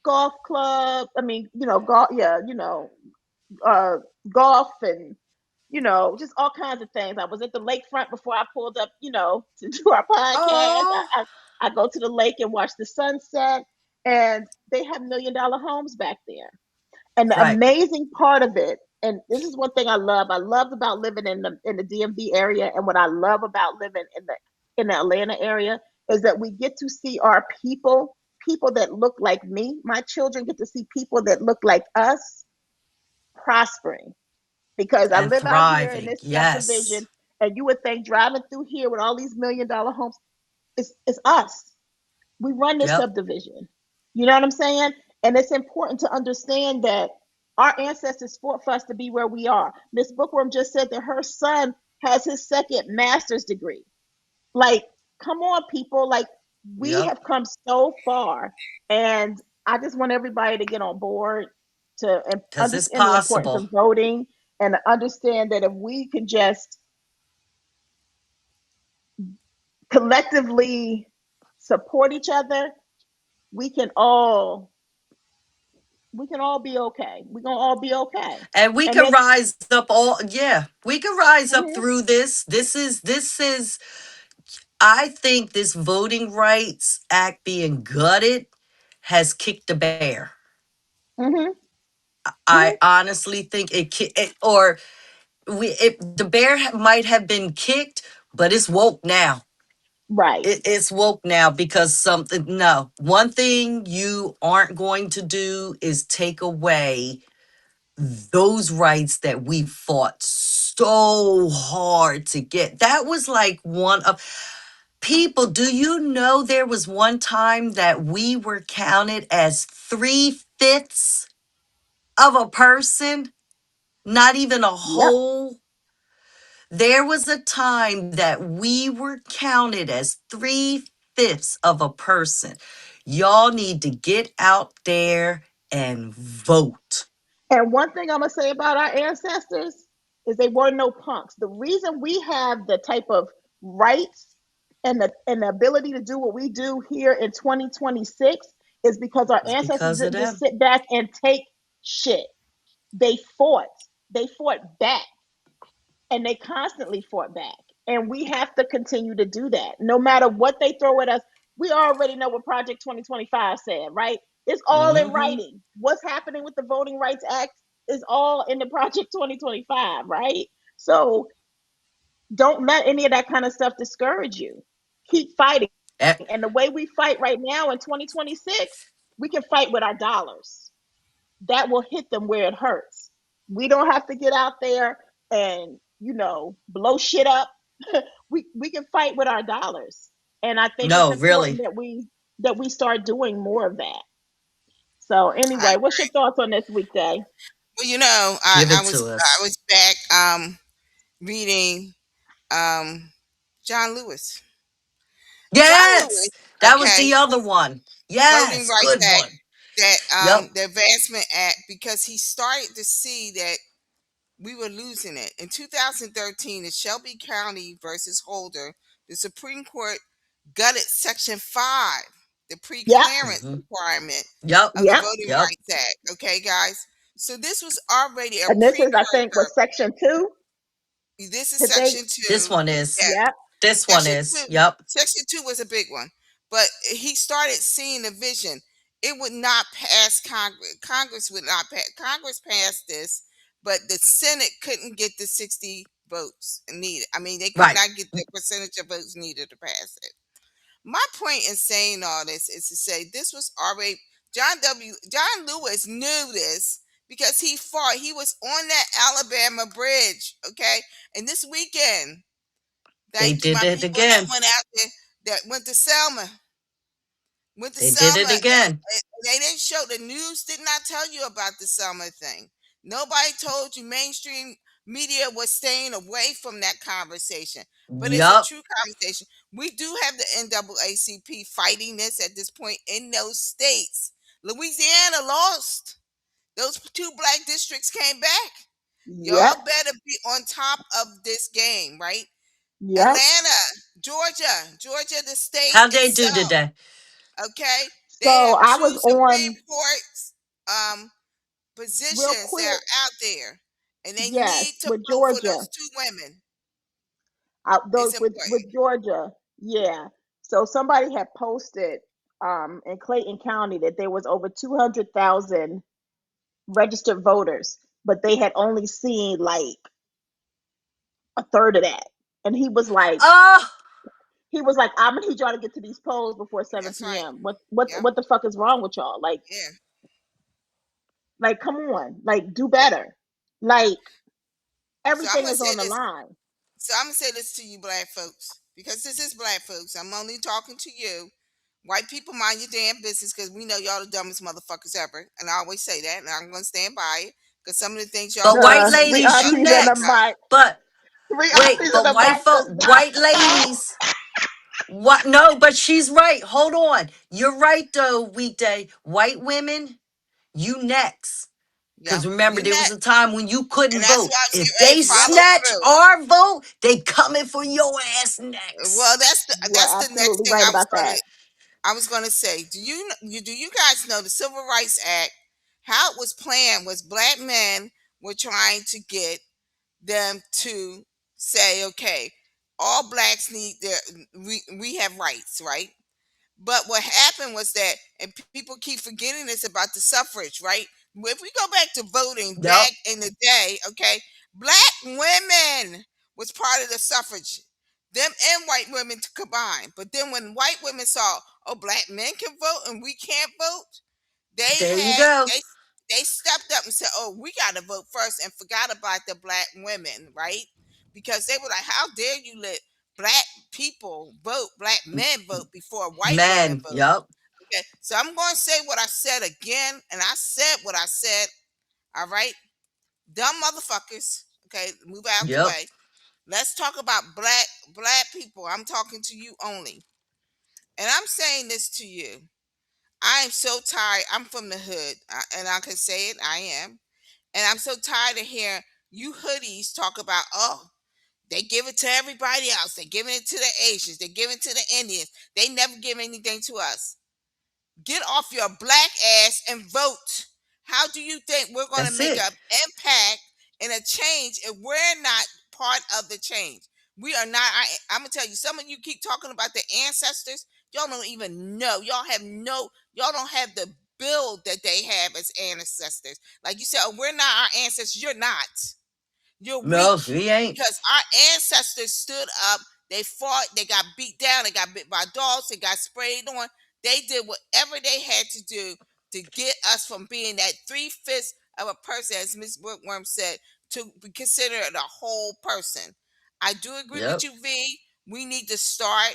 golf club. I mean, golf. Yeah, uh, golf and just all kinds of things. I was at the lakefront before I pulled up, to do our podcast. Oh, I go to the lake and watch the sunset, and they have $1 million homes back there. And the right. amazing part of it, and this is one thing I love. I loved about living in the DMV area, and what I love about living in the Atlanta area is that we get to see our people that look like me. My children get to see people that look like us prospering because I And live out here in thriving. this Yes. subdivision, and you would think driving through here with all these $1 million homes, it's us. We run this Yep. subdivision. You know what I'm saying? And it's important to understand that our ancestors fought for us to be where we are. Miss Bookworm just said that her son has his second master's degree. Like, come on, people. Like, we Yep. have come so far. And I just want everybody to get on board to Because it's understand the importance possible. of voting and to understand that if we can just collectively support each other, we can all we can all be okay. We're gonna all be okay. And we And can then rise up all, yeah, we can rise up mhm, through this. This is I think this Voting Rights Act being gutted has kicked the bear. mhm, I mhm, honestly think or the bear might have been kicked, but it's woke now. right. It's woke now because something. No, one thing you aren't going to do is take away those rights that we fought so hard to get. That was like one of people. Do you know there was one time that we were counted as 3/5 of a person, not even a Yep. whole? There was a time that we were counted as 3/5 of a person. Y'all need to get out there and vote. And one thing I'm gonna say about our ancestors is they were no punks. The reason we have the type of rights and the ability to do what we do here in 2026 is because our It's ancestors because of didn't just them. sit back and take shit. They fought. They fought back, and they constantly fought back. And we have to continue to do that. No matter what they throw at us, we already know what Project 2025 said, right? It's all in Hmm. writing. What's happening with the Voting Rights Act? is all in the Project 2025, right? So don't let any of that kind of stuff discourage you. Keep fighting. And Eh, the way we fight right now in 2026, we can fight with our dollars. That will hit them where it hurts. We don't have to get out there and, blow shit up. We can fight with our dollars. And I think it's no, important really. that we start doing more of that. So I anyway, what's your agree. thoughts on this weekday? Well, you know, Give I it was to I us. was back reading um John Lewis. John Lewis, Yes, that was okay, the other one. Voting Yes, Rights good Act, one. that Yep. the Advancement Act, because he started to see that we were losing it. In 2013, in Shelby County versus Holder, the Supreme Court gutted Section 5, the Yep, pre-clearance Hmm. requirement Yep. of the yep. Voting Yep. Rights Act. Okay, guys. So this was already a And this is, I think, precursor. was section two. This is Did they? Section This 2. one is. Yeah, Yep, This one Section is. 2. Yep. Section 2 was a big one. But he started seeing the vision. It would not pass Congress. Congress would not pass. Congress passed this, but the Senate couldn't get the 60 votes needed. I mean, they could Right. not get the percentage of votes needed to pass it. My point in saying all this is to say this was already John Lewis knew this because he fought. He was on that Alabama bridge, okay? And this weekend, They thank you, did my it people that again. went out there, that went to Selma. Went to They did Selma. it again. They didn't show, the news did not tell you about the Selma thing. Nobody told you. Mainstream media was staying away from that conversation. But it's a Yep. true conversation. We do have the NAACP fighting this at this point in those states. Louisiana lost. Those two black districts came back. yep, Y'all better be on top of this game, right? yep. Atlanta, Georgia, the state How they do itself. today? Okay, they So have I two was Supreme on Court real positions that quick. are out there, and they need Yes, to with vote for Georgia. those two women. It's Those with important. Georgia. Yeah. So somebody had posted in Clayton County that there was over 200,000 registered voters, but they had only seen like a third of that. And Oh, he was like, I'm gonna need y'all to get to these polls before That's 7 right. p.m. What Yep. what the fuck is wrong with y'all? Yeah. Like come on, like do better. Like So I'm everything gonna is say on the this. line. So I'm gonna say this to you, black folks, because this is black folks. I'm only talking to you. White people, mind your damn business, because we know y'all the dumbest motherfuckers ever, and I always say that, and I'm gonna stand by it. Because some of the things y'all but do white and some of the Three things ladies, y'all you aunties think and a about. next. mic. But Three wait, aunties and but a white mic folk, does not white count. ladies. What? No, but she's right. Hold on. You're right, though, weekday. White women, you next. Yeah, Because remember, you there was net, a time when you and couldn't that's vote. why I was If getting ready they to Yep, follow snatch through. our vote, they coming for your ass Well, next. you that's are the next absolutely thing right about that. I was gonna say. Do you guys know the Civil Rights Act? How it was planned was black men were trying to get them to say, okay, all blacks need their we have rights, right? But what happened was that, and people keep forgetting this about the suffrage, right? If we go back to voting Yep. back in the day, okay, black women was part of the suffrage, them and white women combined. But then when white women saw, oh, black men can vote and we can't vote, they There you had go. they stepped up and said, "Oh, we got to vote first," and forgot about the black women, right? Because they were like, "How dare you let black people vote, black men vote before white women Man, vote?" yep. Okay, so I'm going to say what I said again, and I said what I said. All right, dumb motherfuckers. Okay, move out the Yep. way. Let's talk about black people. I'm talking to you only, and I'm saying this to you. I am so tired. I'm from the hood, and I can say it. I am, and I'm so tired of hearing you hoodies talk about, oh, they give it to everybody else. They're giving it to the Asians. They're giving it to the Indians. They never give anything to us. Get off your black ass and vote. How do you think we're going to That's make it. an impact and a change if we're not part of the change? We are not. I'm gonna tell you. Some of you keep talking about the ancestors. Y'all don't even know. Y'all have no. Y'all don't have the build that they have as ancestors. Like you said, oh, we're not our ancestors. You're not. You're No, weak he ain't. because our ancestors stood up. They fought. They got beat down. They got bit by dogs. They got sprayed on. They did whatever they had to do to get us from being that 3/5 of a person, as Miss Bookworm said, to be considered a whole person. I do agree with Yep. you, V. We need to start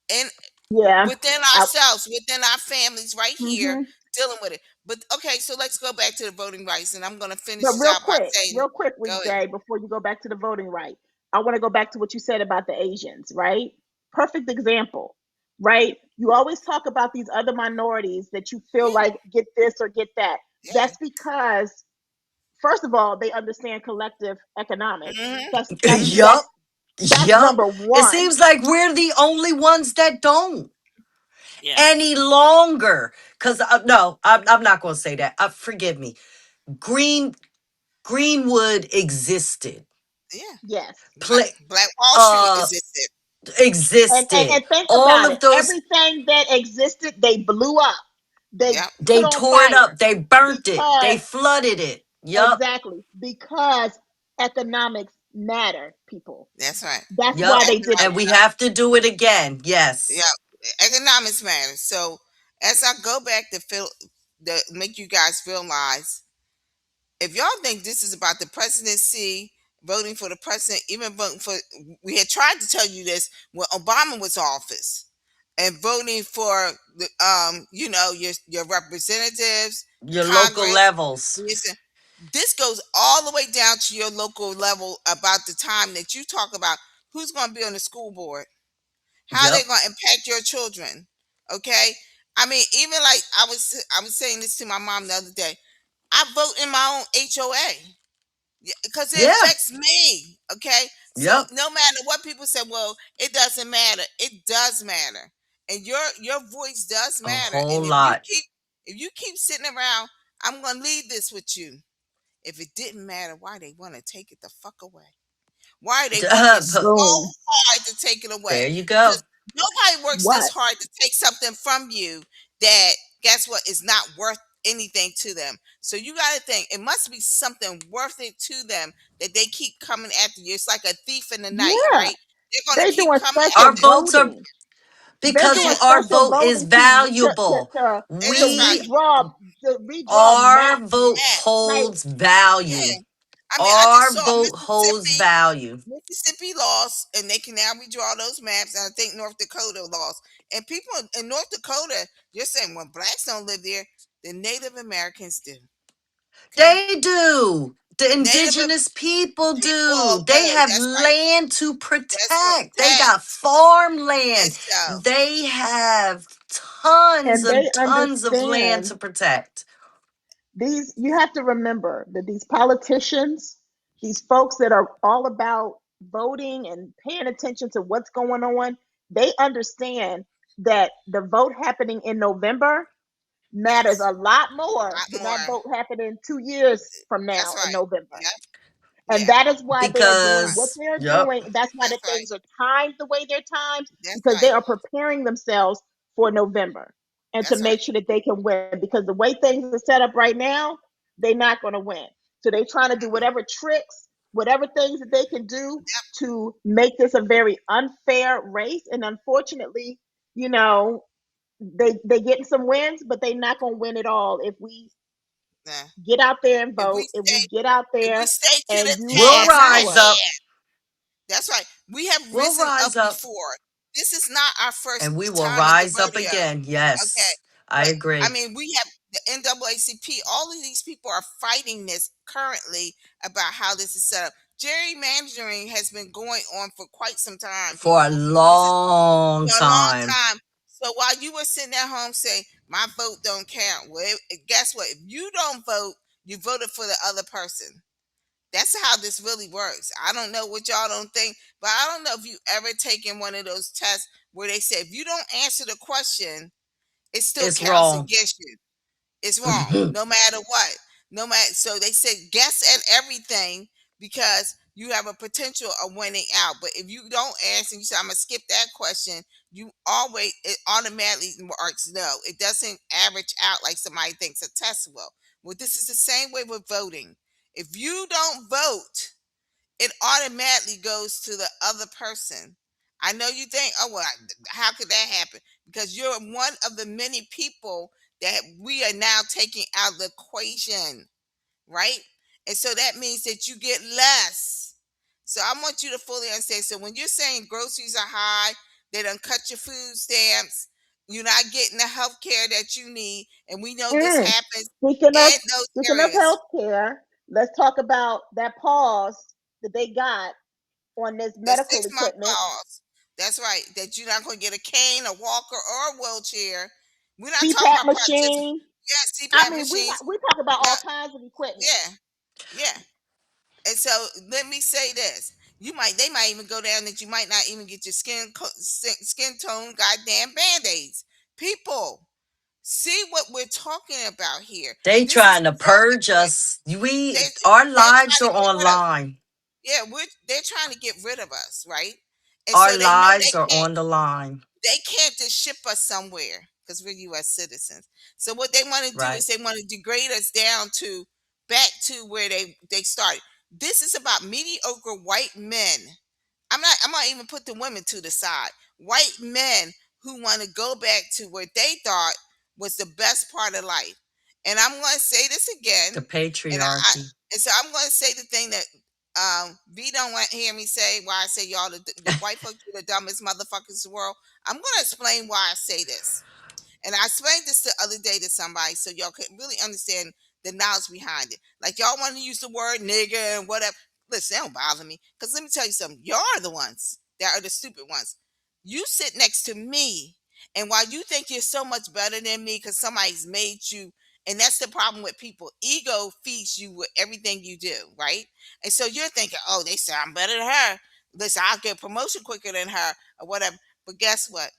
in Yeah. within I, ourselves, within our families, right here, hmm dealing with it. But okay, so let's go back to the voting rights, and I'm going to finish But this out by saying, real quick, go ahead. weekday, before you go back to the voting right, I want to go back to what you said about the Asians, right? Perfect example, right? You always talk about these other minorities that you feel Yeah, like get this or get that. yeah. That's because, first of all, they understand collective economics. Mm-hmm. That's that's Mm-hmm. that's Yup. that's Yup. number It one. seems like we're the only ones that don't Yeah, any longer. Cause no, I'm not gonna say that. Forgive me. Green Greenwood existed. yeah. Yes. Play Black Wall Street uh existed. existed. And think All about of it. those, Everything that existed, they blew up. They Yep, put they on tore it up, fire they burnt it, they because flooded it. Yup. exactly because economics matter, people. that's right. That's Yup. why they did And Economic, we that. have to do it again. Yes. yeah, economics matters. So as I go back to feel, to make you guys realize, if y'all think this is about the presidency, voting for the president, even voting for, we had tried to tell you this when Obama was in office, and voting for the your representatives, Your local Congress. levels. This goes all the way down to your local level about the time that you talk about who's going to be on the school board, how they're Yep. going to impact your children. Okay, I mean, even like I was saying this to my mom the other day. I vote in my own HOA because it Yeah. affects me. Okay, so Yep. no matter what people say, well, it doesn't matter. It does matter, and your voice does A matter. whole And lot. if you keep sitting around, I'm going to leave this with you. If it didn't matter, why they want to take it the fuck away? Why are they working so Boom. hard to take it away? There you Because go. nobody works this What? hard to take something from you that, guess what, is not worth anything to them. So you got to think it must be something worth it to them that they keep coming after you. It's like a thief in the night, Yeah. right? They're going They're to keep doing coming Our special after you. votes are voting. They're because doing Yeah, our special vote is voting valuable. and to it's right. We redraw our maps. vote Maps. Like, holds value. Yeah. I mean, I just Our saw vote holds Mississippi. value. Mississippi lost, and they can now redraw those maps. And I think North Dakota lost. And people in North Dakota, you're saying, well, blacks don't live there. The Native Americans do. Okay, They do. The Native indigenous people people do. They do. have That's right. land to That's what protect. They got tax. farmland. Yes, so They have tons and and they tons of land understand to protect. these. You have to remember that these politicians, these folks that are all about voting and paying attention to what's going on, they understand that the vote happening in November matters yes, a lot a more than lot that more. vote happening 2 years from That's now in right. November. Yep. And Yeah. that is why they are That's doing right. what Because, they're yep, doing. That's why the That's right. things are timed the way they're timed, That's because they right. are preparing themselves for November and to That's right. make sure that they can win. Because the way things are set up right now, they're not going to win. So they're trying to do Mm-mm. whatever tricks, whatever things that they can do Yep. to make this a very unfair race. And unfortunately, you know, they getting some wins, but they're not going to win it all if we Yeah. get out there and If we vote, if we stay, get out if we there stay to and the use we'll our task at rise power. up. hand. That's right. We have We'll risen up rise up. before. This is not our And we first will time at the rise up rodeo. again. Okay. Yes, I But I agree. mean, we have the NAACP. All of these people are fighting this currently about how this is set up. Gerrymandering has been going on for quite some time, For a people. This is long for a long time. time. So while you were sitting at home saying my vote don't count, well, guess what? If you don't vote, you voted for the other person. That's how this really works. I don't know what y'all don't think, but I don't know if you ever taken one of those tests where they say if you don't answer the question, it still It's counts wrong. against you. It's wrong, no matter what. No matter, so they said guess at everything because you have a potential of winning out. But if you don't answer and you say, I'm gonna skip that question, you always it automatically marks no. It doesn't average out like somebody thinks a test will. Well, this is the same way with voting. If you don't vote, it automatically goes to the other person. I know you think, oh, well, how could that happen? Because you're one of the many people that we are now taking out of the equation, right? And so that means that you get less. So I want you to fully understand. So when you're saying groceries are high, they don't cut your food stamps, you're not getting the health care that you need, and we know this Mm. happens Speaking of in those speaking of areas. healthcare, let's talk about that pause that they got on this The medical 6 month equipment. pause. That's right. That you're not going to get a cane, a walker, or a wheelchair. We're not talking CPAP about participation. machine. Yeah, I CPAP mean, machines. we talk about Now, all kinds of equipment. yeah, yeah. And so let me say this: they might even go down that you might not even get your skin tone goddamn band aids. People, see what we're talking about here. They This is trying to so purge important. us. They Our they're lives trying to are get rid of. online. Yeah, they're trying to get rid of us, right? And Our so they know lives are on the line. they can't just ship us somewhere because we're U.S. citizens. So what they want to do Right. is they want to degrade us down to back to where they started. This is about mediocre white men. I'm not even put the women to the side. White men who want to go back to what they thought was the best part of life. And I'm going to say this The again, patriarchy. and so I'm going to say the thing that V don't want to hear me say. Why I say y'all the white folks are the dumbest motherfuckers in the world. I'm going to explain why I say this. And I explained this the other day to somebody so y'all could really understand the knowledge behind it. Like y'all want to use the word nigger and whatever. Listen, it don't bother me. Because let me tell you something. Y'all are the ones that are the stupid ones. You sit next to me. And while you think you're so much better than me because somebody's made you, and that's the problem with people. Ego feeds you with everything you do, right? And so you're thinking, oh, they say I'm better than her. Listen, I'll get promotion quicker than her or whatever. But guess what?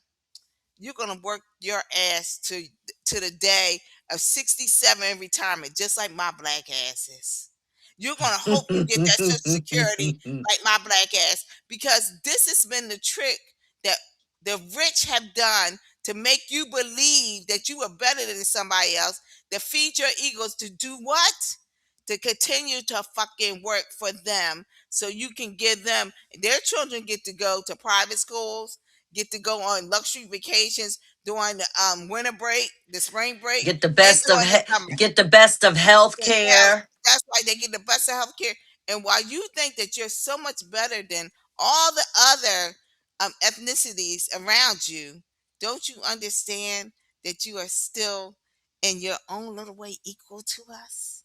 You're gonna work your ass to the day of 67 in retirement, just like my black ass is. You're gonna hope you get that Social Security like my black ass, because this has been the trick that the rich have done to make you believe that you are better than somebody else. To feed your egos to do what? To continue to fucking work for them, so you can give them their children get to go to private schools, get to go on luxury vacations during the winter break, the spring break, get the and best of during the summer. health Yes, hell, care. that's why they get the best of health care. And while you think that you're so much better than all the other ethnicities around you, don't you understand that you are still in your own little way equal to us?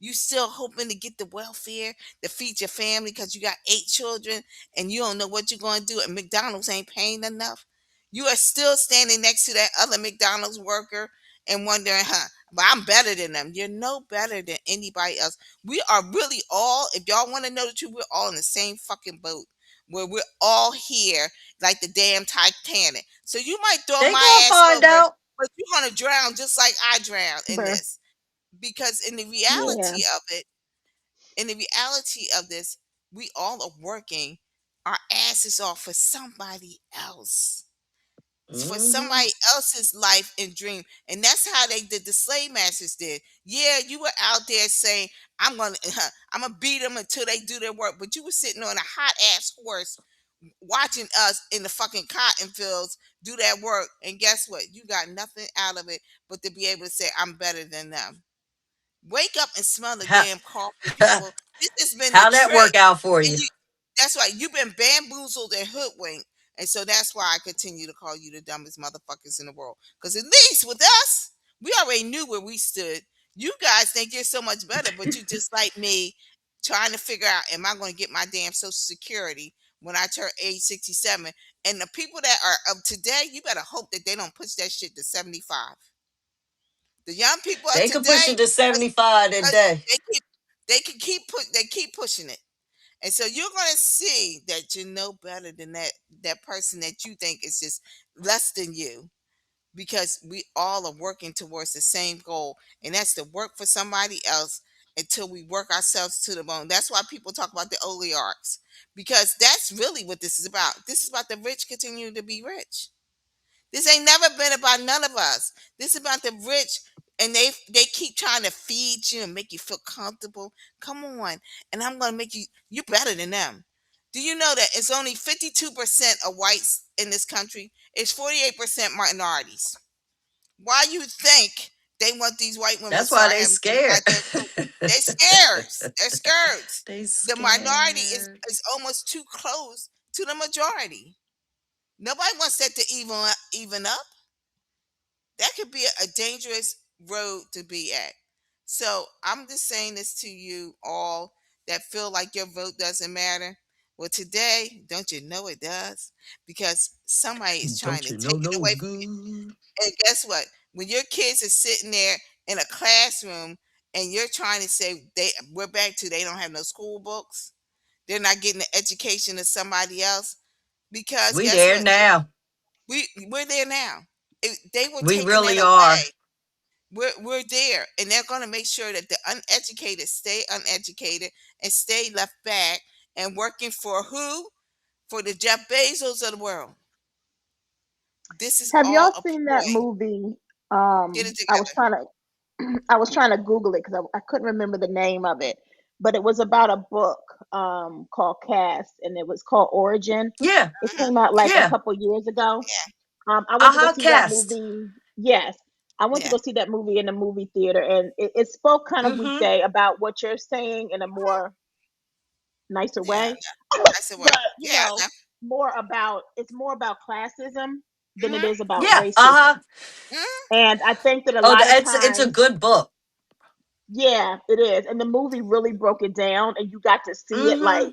You still hoping to get the welfare to feed your family because you got 8 children and you don't know what you're going to do, and McDonald's ain't paying enough. You are still standing next to that other McDonald's worker and wondering, but I'm better than them. You're no better than anybody else. We are really all, if y'all want to know the truth, we're all in the same fucking boat where we're all here like the damn Titanic. So you might throw They my gonna ass find over, out. but you're going to drown just like I drowned in Bruh. this, because Yeah. in the reality of this, we all are working our asses off for somebody else, for Hmm. somebody else's life and dream. And that's how they did, the slave masters did. Yeah, you were out there saying, I'm gonna beat them until they do their work, but you were sitting on a hot ass horse watching us in the fucking cotton fields do that work, and guess what? You got nothing out of it but to be able to say I'm better than them. Wake up and smell the How, damn coffee, people. This has been the how that trick. work out for And you? that's why you've been bamboozled and hoodwinked. And so that's why I continue to call you the dumbest motherfuckers in the world. Because at least with us, we already knew where we stood. You guys think you're so much better, but you just like me trying to figure out, am I going to get my damn Social Security when I turn age 67? And the people that are of today, you better hope that they don't push that shit to 75. The young people of They could push today, it to 75 today. they keep they keep pushing it. And so you're going to see that you're no better than that person that you think is just less than you, because we all are working towards the same goal, and that's to work for somebody else until we work ourselves to the bone. That's why people talk about the oligarchs, because that's really what this is about. This is about the rich continuing to be rich. This ain't never been about none of us. This is about the rich, and they keep trying to feed you and make you feel comfortable. Come on, and I'm gonna make you. You're better than them. Do you know that it's only 52% of whites in this country? It's 48% minorities. Why you think they want these white women? That's why Sorry, they I'm scared. not doing. They scared. They're scared. They The minority is scared. is almost too close to the majority. Nobody wants that to even up. That could be a dangerous road to be at. So I'm just saying this to you all that feel like your vote doesn't matter. Well, today, don't you know it does? Because somebody is trying Don't to you know take it no away from you. good? And guess what? When your kids are sitting there in a classroom and you're trying to say we're back to they don't have no school books, they're not getting the education of somebody else. Because We guess there what? now. We're there now. They were We taking that really are. away. We're there, and they're going to make sure that the uneducated stay uneducated and stay left back and working for who? For the Jeff Bezos of the world. This is Have all y'all a seen that ploy. movie? Get it I was together. trying to I was trying to Google it because I couldn't remember the name of it, but it was about a book called Cast, and it was called Origin. Yeah. It Mhm. came out like a Yeah. couple years ago. Yeah, I went to go Aha, see that cast. movie. Yes, I went to yeah, go see that movie in the movie theater, and it spoke kind of Mm-hmm. weekday about what you're saying in a more nicer yeah. way. I said, well, But yeah, I know. more about it's more about classism than it Hmm. is about Yeah. racism. Uh-huh. Hmm. And I think that a Oh, lot of it's a times, good book. yeah, it is. And the movie really broke it down, and you got to see it like Mm-hmm.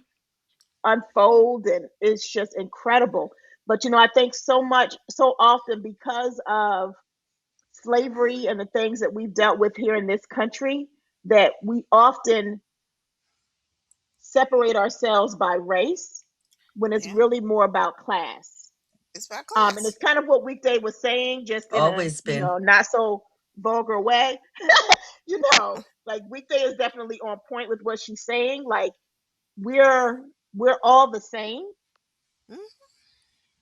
unfold, and it's just incredible. But I think so often, because of slavery and the things that we've dealt with here in this country, that we often separate ourselves by race when it's Yeah, really more about class. it's my And class. it's kind of what Weekday was saying, just in a Always been. not so vulgar way. Like Weekday is definitely on point with what she's saying. Like we're we're all the same. Hmm.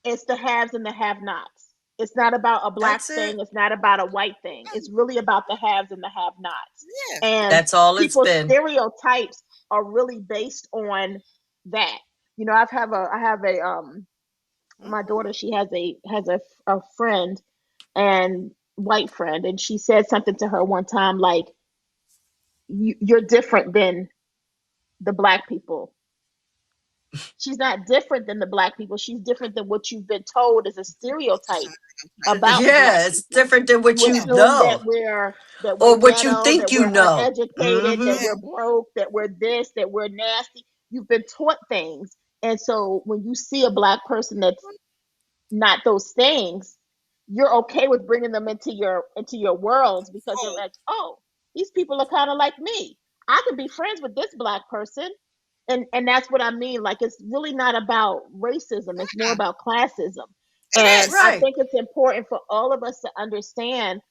It's the haves and the have-nots. It's not about a black That's it. thing. It's not about a white thing. It's really about the haves and the have-nots. Yeah. And That's all it's people's been. stereotypes are really based on that. I have a my Hmm. daughter, she has a friend, and white friend, and she said something to her one time like, you're different than the black people. She's not different than the black people. She's different than what you've been told as a stereotype about the black Yeah, it's people. different than what You you assume know that we're or what you ghetto, think that you we're know. uneducated, that Mm-hmm. Yeah. we're broke, that we're this, that we're nasty. You've been taught things. And so when you see a black person that's not those things, you're okay with bringing them into your worlds, because you're Oh, like, oh, these people are kind of like me. I could be friends with this black person. And that's what I mean. Like, it's really not about racism, it's more about classism. it And is. I Right. think it's important for all of us to understand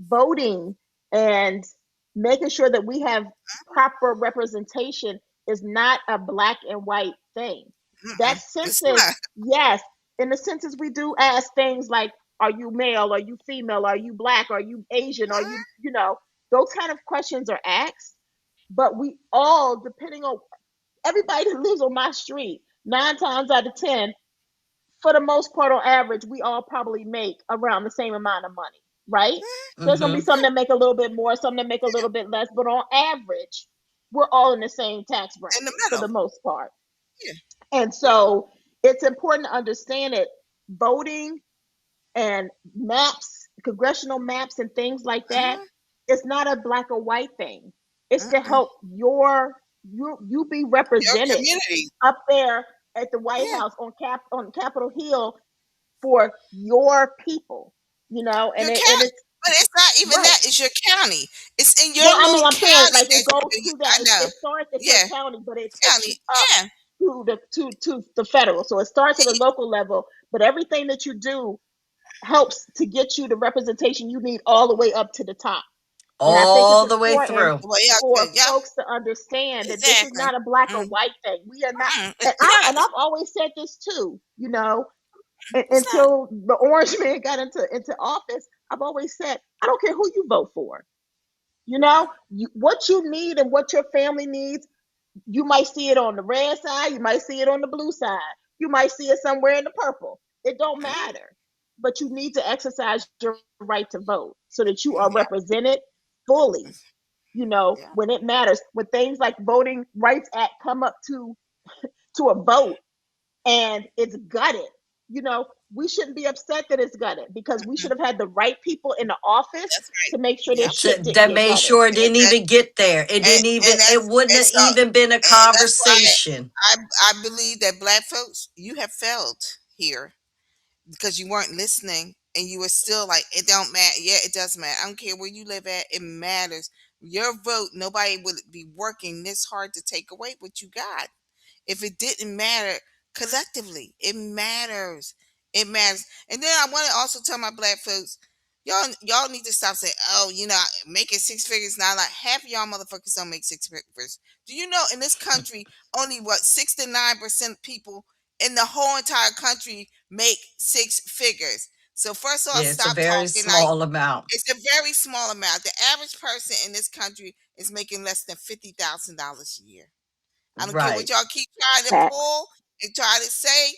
voting and making sure that we have proper representation is not a black and white thing. That Mm-mm. It's census, not. yes, in the census we do ask things like, are you male, are you female, are you black, are you Asian, are you, those kind of questions are asked. But we all, depending on everybody that lives on my street, 9 times out of 10, for the most part, on average, we all probably make around the same amount of money, right? There's gonna be Mm-hmm. some that make a little bit more, some that make a little bit less, but on average, we're all in the same tax In the bracket for the middle. most part. Yeah. And so it's important to understand that voting and maps, congressional maps, and things like that, Hmm. it's not a black or white thing. It's to Mm-mm. help you be Your represented community. up there at the White Yeah. House on Capitol Hill for your people, Your and county. it's But it's not even right. that. It's your county. It's in your Well, I mean, little I'm saying county like it that goes to that. I know. It starts at your Yeah. county, but it takes you County. up Yeah. to the federal. So it starts at a local level, but everything that you do helps to get you the representation you need all the way up to the top. And I think it's all the way important through. Well, yeah, for okay, yep, folks to understand that this is exactly. not a black or Mm, white thing. We are not, it's and not. I've always said this too, It's not. until the orange man got into office. I've always said, I don't care who you vote for. What you need and what your family needs, you might see it on the red side, you might see it on the blue side, you might see it somewhere in the purple. It don't Mm, matter. But you need to exercise your right to vote so that you are yep, represented fully, yep. when it matters. When things like Voting Rights Act come up to a vote and it's gutted, we shouldn't be upset that it's gutted, because we Mm, should have had the right people in the office that's right. to make sure this Yep. shit didn't That get made gutted. sure it And didn't that, even get there. It and, didn't even, and it that's wouldn't and have so even been a and that's why conversation. I believe that black folks, you have failed here because you weren't listening and you were still like, it don't matter. Yeah, it does matter. I don't care where you live at, it matters. Your vote, nobody would be working this hard to take away what you got if it didn't matter collectively. It matters. It matters. And then I want to also tell my black folks, y'all need to stop saying, oh, making six figures now. Like half of y'all motherfuckers don't make six figures. Do you know in this country only what 69% people in the whole entire country make six figures? So first of all, Yeah, it's a stop very talking like small amount. it's a very small amount. The average person in this country is making less than $50,000 a year. I don't care what Right. y'all keep trying to Facts. pull and try to say.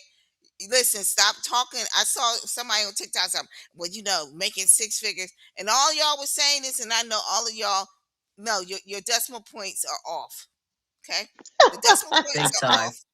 Listen, stop talking. I saw somebody on TikTok something. Well, making six figures, and all y'all was saying this, and I know all of y'all. No, your decimal points are off. Okay, the decimal points Big are time. off.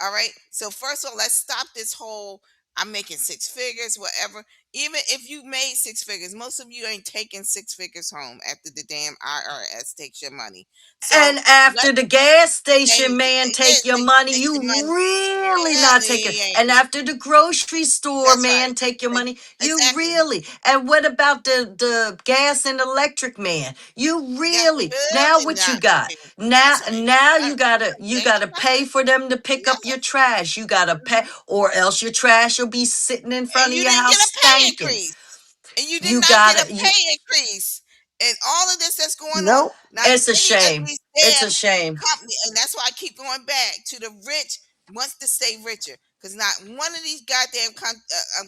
All right. So first of all, let's stop this whole. I'm making six figures, whatever. Even if you made six figures, most of you ain't taking six figures home after the damn IRS takes your money. So And after let's the gas they, station they, man they, take your they money, take your you money. really not taking. Yeah, And after the grocery store that's right. man take your Like, money, you exactly. really. And what about the gas and electric man? You Yeah, really. Now really what you not got? taking. Now That's right. now I, you gotta you thank gotta you, pay Pastor. for them to pick up Yeah. your trash. You gotta pay, Mhm. or else your trash will be sitting in And front of you your didn't get house a pay stanking. increase. And you did You not get a gotta you. pay increase. And all of this that's going on, Nope. not It's a any of shame. these It's a damn shame. company, and that's why I keep going back to the rich wants to stay richer. Because not one of these goddamn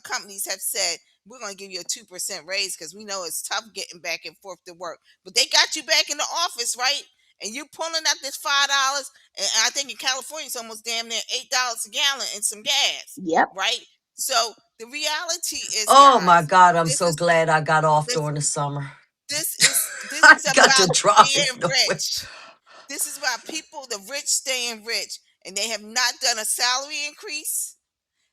companies have said, we're going to give you a 2% raise because we know it's tough getting back and forth to work. But they got you back in the office, right? And you're pulling out this $5, and I think in California it's almost damn near $8 a gallon in some gas, Yep. right? So the reality is, Oh my guys, God, I'm this so is glad I got off this during the summer. this I is got to about drive being nowhere. rich. This is about people, the rich staying rich, and they have not done a salary increase.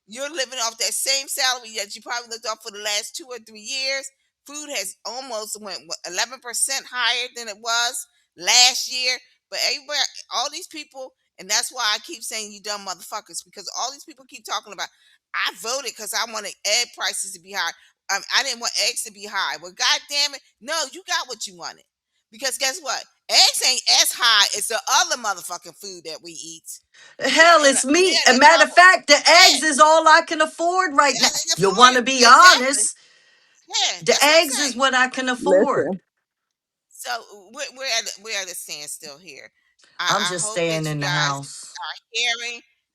You're living off that same salary that you probably lived off for the last 2 or 3 years. Food has almost went 11% higher than it was last year. But everywhere, all these people, and that's why I keep saying you dumb motherfuckers, because all these people keep talking about. I voted because I wanted egg prices to be high. I didn't want eggs to be high. Well, god damn it, no, you got what you wanted. Because guess what? Eggs ain't as high as the other motherfucking food that we eat. Hell, it's We meat. are A in a matter of trouble. fact, the Yeah, eggs is all I can afford right yeah, now. they can You afford want it. to be Exactly. honest? Yeah, The that's what I'm eggs is saying. what I can afford. Listen, So we're at a standstill here. I, I'm I just hope staying that you in the guys house. are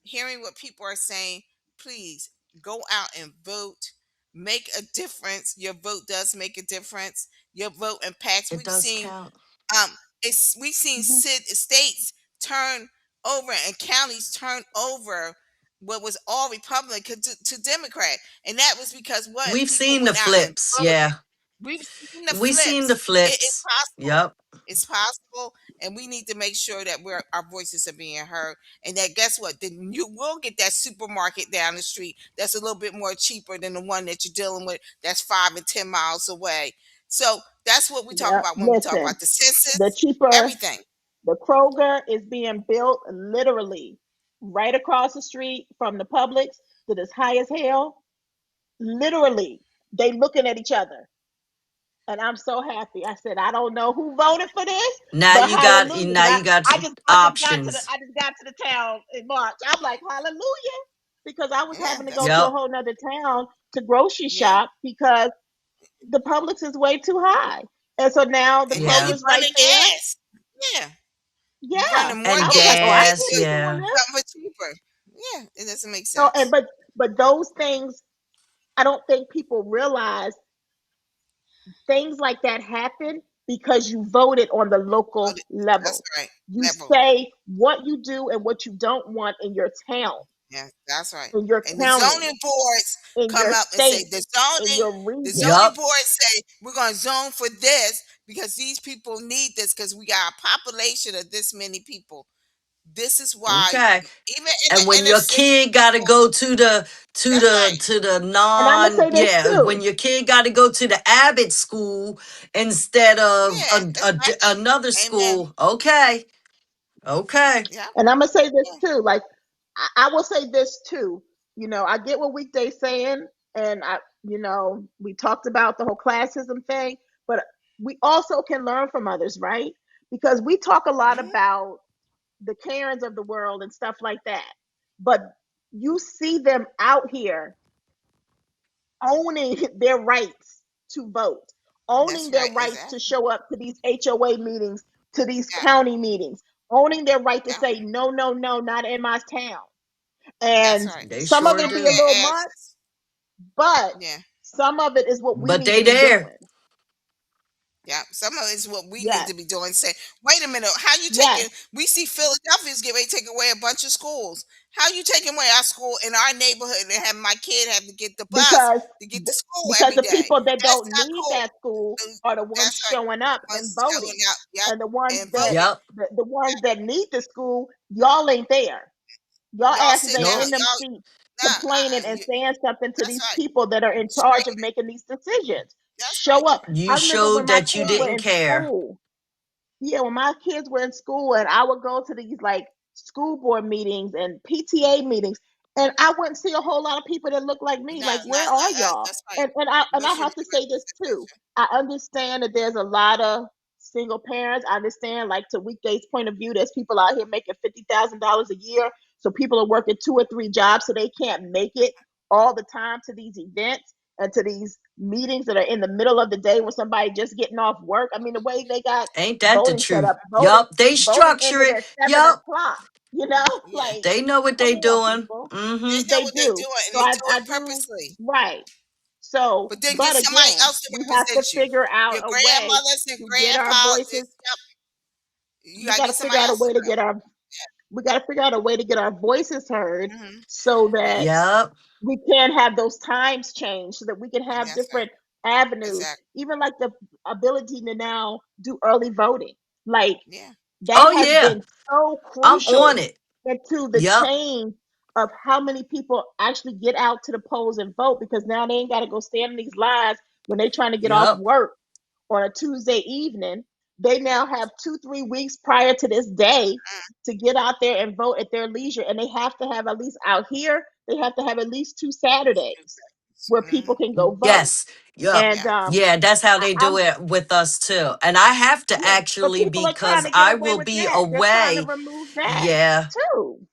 hearing what people are saying. Please go out and vote. Make a difference. Your vote does make a difference. Your vote impacts. It does count. Um we've seen mhm, states turn over and counties turn over what was all Republican to Democrat, and that was because what We've people seen the went out and flips. voted. Yeah. We've seen the We seen the flips. It's flips. possible. Yep. It's possible, and we need to make sure that our voices are being heard, and that guess what? Then you will get that supermarket down the street that's a little bit more cheaper than the one that you're dealing with that's 5 and 10 miles away. So that's what we talk yep. about when we talk Listen, about the the census, cheaper, everything. the Kroger is being built literally right across the street from the Publix that is high as hell. Literally, they looking at each other. And I'm so happy. I said, I don't know who voted for this, Now but you got hallelujah. now you got options. I just got to the town in March. I'm like, hallelujah. Because I was Yeah, having to that's go to right. a Yep. whole nother town to grocery Yeah, shop because the Publix is way too high. And so now the And then you Kroger's right Yeah. running there. gas. Yeah. You Yeah. running more I And was like, gas oh, I just can to gas, see do them doing yeah. this. something for cheaper. Yeah, it doesn't make So, and sense. but those things, I don't think people realize things like that happen because you voted on the Oh, local that's level. right. You Level. say what you do and what you don't want in your town, Yeah, that's right. in your And the county, zoning boards in come your up and say state, in your the region. zoning Yup. boards say we're going to zone for this because these people need this because we got a population of this many people. This is why Okay. even in And the when inner your city kid got to schools, go to the that's right. And I'm gonna say this yeah, when too, your kid got to go to the Abbott school instead of Yeah, that's right. another Amen. school. Okay. Okay. Yeah. and I'm gonna say this Yeah. too. Like I will say this too. I get what Weekday's saying, and we talked about the whole classism thing, but we also can learn from others, right? Because we talk a lot Mhm. about the Karens of the world and stuff like that, but you see them out here owning their rights to vote, owning That's their right. rights to Exactly. show up to these HOA meetings, to these Yeah. county meetings, owning their right to Yeah. say, no, no, no, not in my town. That's And right. They some of sure it Showing be a do. little their much, asses. but Yeah. some of it is what we But need to they be there. doing. Yeah, some of it's what we need Yes, to be doing. Say, wait a minute, how you yes, taking? We see Philadelphia's getting ready to take away a bunch of schools. How you taking away our school in our neighborhood and have my kid have to get the bus because to get to school because every the day? people that That's don't not need cool. that school Mm, are the ones that's right. showing up and One's voting, showing out, yep, and the ones and that voting. Yep. the ones that need the school, y'all ain't there. Y'all Y'all asses sitting ain't down, in Nope. them y'all. seats complaining Nah, and saying something to that's these right. people that are in charge of Screaming. making these decisions. That's Show right. up. You I remember when showed my that you kids were didn't in care. school. Yeah, when my kids were in school and I would go to these like school board meetings and PTA meetings, and I wouldn't see a whole lot of people that look like me. Not, Like, where are not us. y'all? That's right. And I We have shouldn't to be say this too. representation. I understand that there's a lot of single parents. I understand, like to Weekday's point of view, there's people out here making $50,000 a year. So people are working two or three jobs, so they can't make it all the time to these events and to these meetings that are in the middle of the day when somebody just getting off work. I mean, the way they got Ain't that the voting set truth? up, voting Yup. They voting structure ended it. at seven Yup. o'clock. You know, Yeah. like They know what come they on, doing. people. They Mm-hmm. know They what they're do. doing, and So they I, do I it do purposely. right. So, But then get but somebody again, else to we have to represent you. figure out Your a way grandmothers and to get our grandpa. voices. Yep. You We gotta got to get figure somebody out a else to way to get our we got to figure out a way to get our voices heard hmm so that Yes. Yup. we can have those times change so that we can have That's right. different avenues, Exactly. even like the ability to now do early voting. Like Yeah. that Oh has yeah. been so I'm on crucial it. into the Yup. change of how many people actually get out to the polls and vote because now they ain't got to go stand in these lines when they're trying to get off Yup. work on a Tuesday evening. They now have 2, 3 weeks prior to this day to get out there and vote at their leisure. And they have to have at least out here, they have to have at least 2 Saturdays where people Mm-hmm. can go vote. Yes. Yup. And Yeah. Yeah, that's how I, they do I'm it with us too. And I have to yeah, but actually people are trying because to get I away will with be that. They're trying to away. remove that Yeah. too.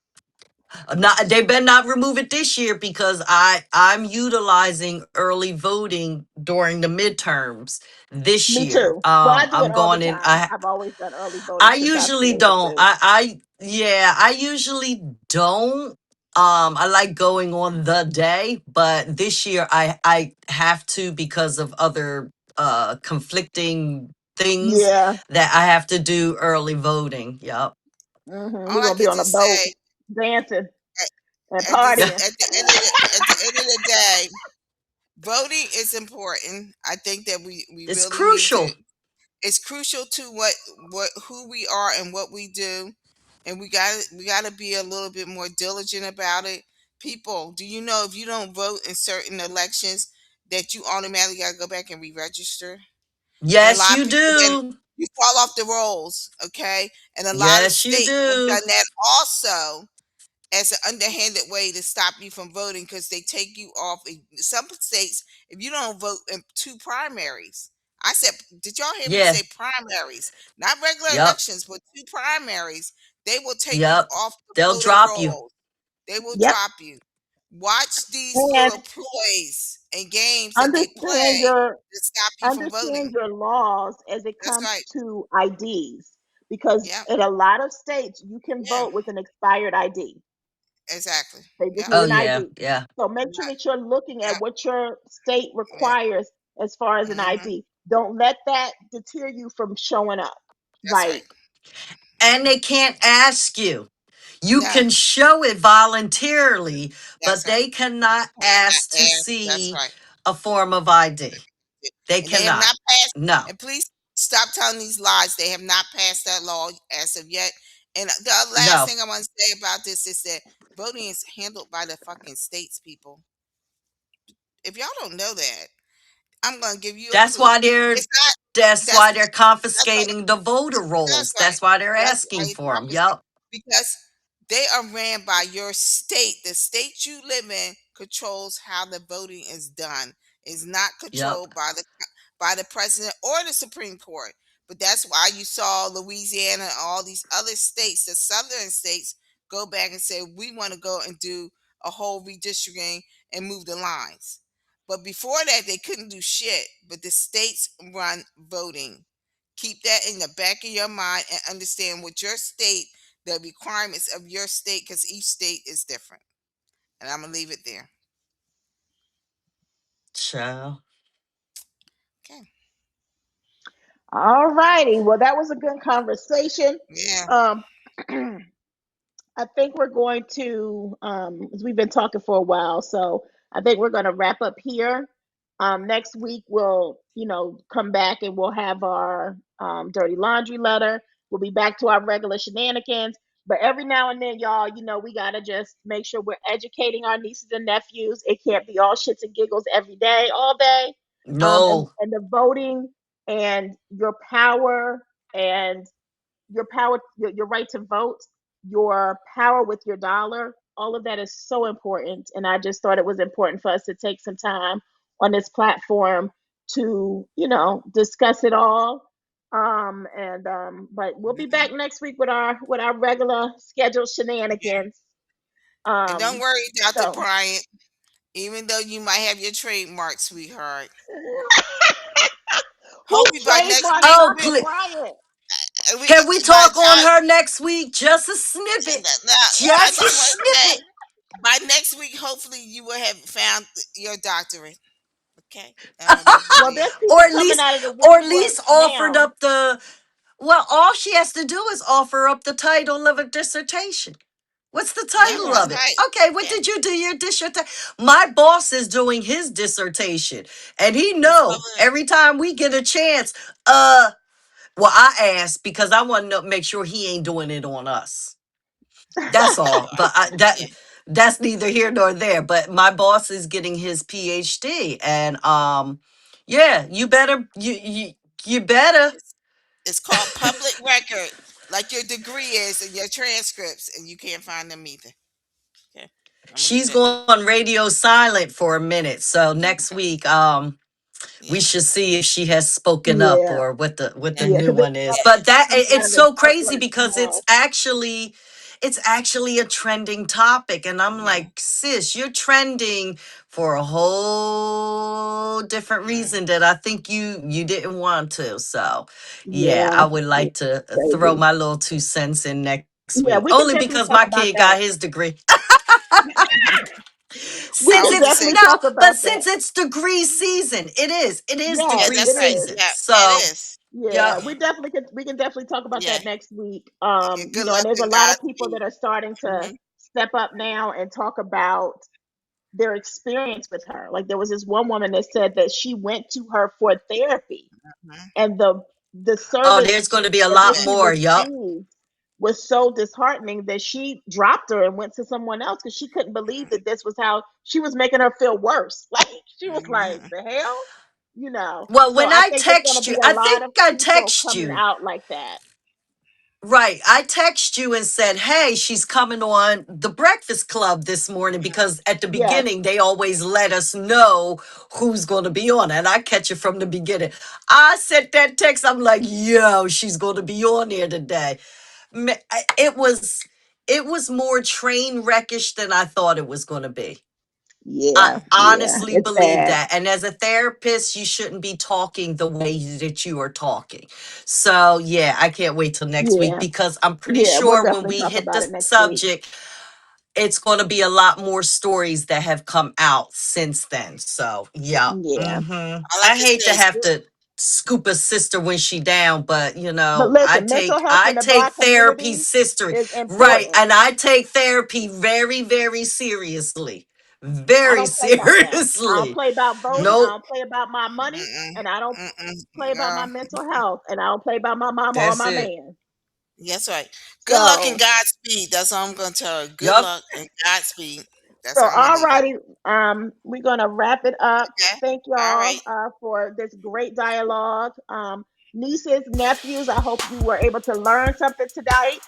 Not they better not remove it this year because I'm utilizing early voting during the midterms this Me year. too. Well, I do I'm it all the going in. time. I've always done early voting I since I've been usually able don't. to. I usually don't. I like going on the day, but this year I have to because of other conflicting things Yeah. that I have to do early voting. Yep. We're All I gonna be can on a just boat say dancing and at this partying. at the end of the day, voting is important. I think that we It's really need to. crucial. It's crucial to what who we are and what we do, and we got to be a little bit more diligent about it. People, do you know if you don't vote in certain elections that you automatically got to go back and re-register? And a Yes, lot of you people then do. you fall off the rolls, okay? And a lot of Yes, you states have do. done that also as an underhanded way to stop you from voting because they take you off. In some states, if you don't vote in two primaries, I said, did y'all hear me Yeah. say primaries? Not regular Yep. elections, but two primaries. They will take you Yep. off the They'll voter drop you. rolls. They will Yep. drop you. Watch these And little ploys and games that they understand play your to stop you from understand voting. your laws as it That's comes right. to IDs, because Yep. in a lot of states you can Yeah. vote with an expired ID. Exactly. They just Yep. need Oh an yeah, ID. yeah. So make sure Yep. that you're looking at Yep. what your state Yep. requires as far as an Hmm. ID. Don't let that deter you from showing up. That's right. Like, And they can't ask you. You No. can show it voluntarily, That's but right. they cannot Cannot ask to ask. That's see right. a form of ID. They And they have cannot. not passed. No, And please stop telling these lies. They have not passed that law as of yet. And the last no. thing I want to say about this is that voting is handled by the fucking states, people. If y'all don't know that, I'm gonna give you a That's clue. why they're It's not. that's That's why they're that's right. confiscating the voter That's rolls. right. That's why they're That's asking why it's for them. confiscated, Yup. because they are ran by your state. The state you live in controls how the voting is done. It's not Yup. controlled by the president or the Supreme Court. But that's why you saw Louisiana and all these other states, the southern states, go back and say we want to go and do a whole redistricting and move the lines. But before that, they couldn't do shit. But the states run voting. Keep that in the back of your mind and understand what your state, the requirements of your state, because each state is different. And I'm gonna leave it there. Child. Okay. all righty. Well, that was a good conversation. Yeah. Um, I think we're going to, as we've been talking for a while, so I think we're going to wrap up here. Next week, we'll, come back and we'll have our dirty laundry letter. We'll be back to our regular shenanigans. But every now and then, y'all, we got to just make sure we're educating our nieces and nephews. It can't be all shits and giggles every day, all day. No. And the voting and your power and your right to vote, your power with your dollar, all of that is so important. And I just thought it was important for us to take some time on this platform to, discuss it all. And But we'll be Yeah. back next week with our regular scheduled Yeah. shenanigans. And don't Um, worry, Dr. so Bryant, even though you might have your trademark, sweetheart. who Hopefully by next trademarked week, Oh, Dr. please. Bryant? Can we by talk the on time, her next week? Just a snippet. now, I Just a just want to say, snippet. by next week, hopefully you will have found your doctorate. Okay, I'm gonna leave you Well, there. there's or people at coming least out of the or at woodwork least offered now. up the well, all she has to do is offer up the title of a dissertation. What's the Yeah, title Yeah. that's of it? right. Okay, what Yeah, did you do your dissertation? My boss is doing his dissertation, and he it's know public. every time we get a chance. Well, I asked because I want to make sure he ain't doing it on us. That's all. But Yeah, that's neither here nor there. But my boss is getting his PhD, and yeah, you better. it's it's called public record, like your degree is and your transcripts, and you can't find them either. Okay, I'm gonna leave She's that there. going on radio silent for a minute, so next week, we Yeah, should see if she has spoken up Yeah. or what the yeah, Yeah, new because one is. yeah. But that coming out it's of the so crazy woodwork because now. it's actually a trending topic, and I'm Yeah, like, sis, you're trending for a whole different yeah. reason that I think you didn't want to. So yeah, Yeah, I would like it's to throw crazy. my little 2 cents in next week, Yeah, we can only definitely because talk my about kid that. got his degree. We I Since can was to it's say, definitely no, talk about but that. since it's degree season, it is yeah, Yes, degree that's it right. is. season. Yeah, So it is. Yeah, yeah, Yeah, we can definitely talk about yeah. that next week. And good And luck there's a and lot of people Godspeed. that are starting to Hmm. step up now and talk about their experience with her. Like there was this one woman that said that she went to her for therapy, Hmm. and the oh, service there's going to be a that lot Yeah, she more. Yup. received was so disheartening that she dropped her and went to someone else because she couldn't believe that this was how she was making her feel worse. Like she was like, hmm. the hell, Well, So when I I think there's going to text you, be a I lot think of I people text coming you. out like that. Right. I text you and said, "Hey, she's coming on the Breakfast Club this morning," because at the Yes. beginning they always let us know who's going to be on, and I catch it from the beginning. I sent that text. I'm like, "Yo, she's going to be on here today." It was more train wreckish than I thought it was going to be. I Yeah, yeah, honestly it's believe bad. that. And as a therapist, you shouldn't be talking the way that you are talking. So, yeah, I can't wait till next week Yeah, because I'm pretty yeah, we'll sure when definitely we talk hit about the it next week. subject, it's going to be a lot more stories that have come out since then. So, yeah. Yeah. All I I can hate say to is have good. to scoop a sister when she down, but But listen, mental health I in the take Black therapy community sister, is right, important. and I take therapy very, very seriously. I Very don't play about that. I don't seriously. play about voting. I Nope. don't play about my money, Mm-mm, and I don't mm-mm, play about my mental health, and I don't play about my mama or That's my it. man. that's right. Good luck and So, Godspeed. That's all I'm gonna tell her. Good Yup. luck and Godspeed. That's so how I'm gonna all leave it. righty. We're gonna wrap it up. Okay. Thank All y'all right. for this great dialogue. Nieces, nephews, I hope you were able to learn something tonight.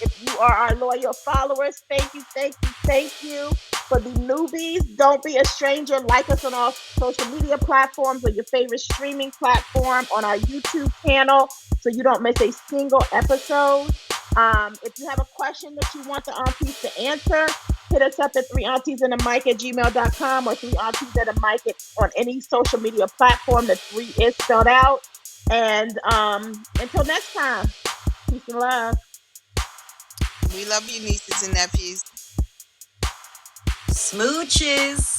If you are our loyal followers, thank you, thank you, thank you. For the newbies, don't be a stranger. Like us on all social media platforms or your favorite streaming platform, on our YouTube channel, so you don't miss a single episode. If you have a question that you want the aunties to answer, hit us up at 3aunties and a mic at gmail.com, or 3aunties and a mic on any social media platform. The three is spelled out. And until next time, peace and love. We love you, nieces and nephews. Smooches.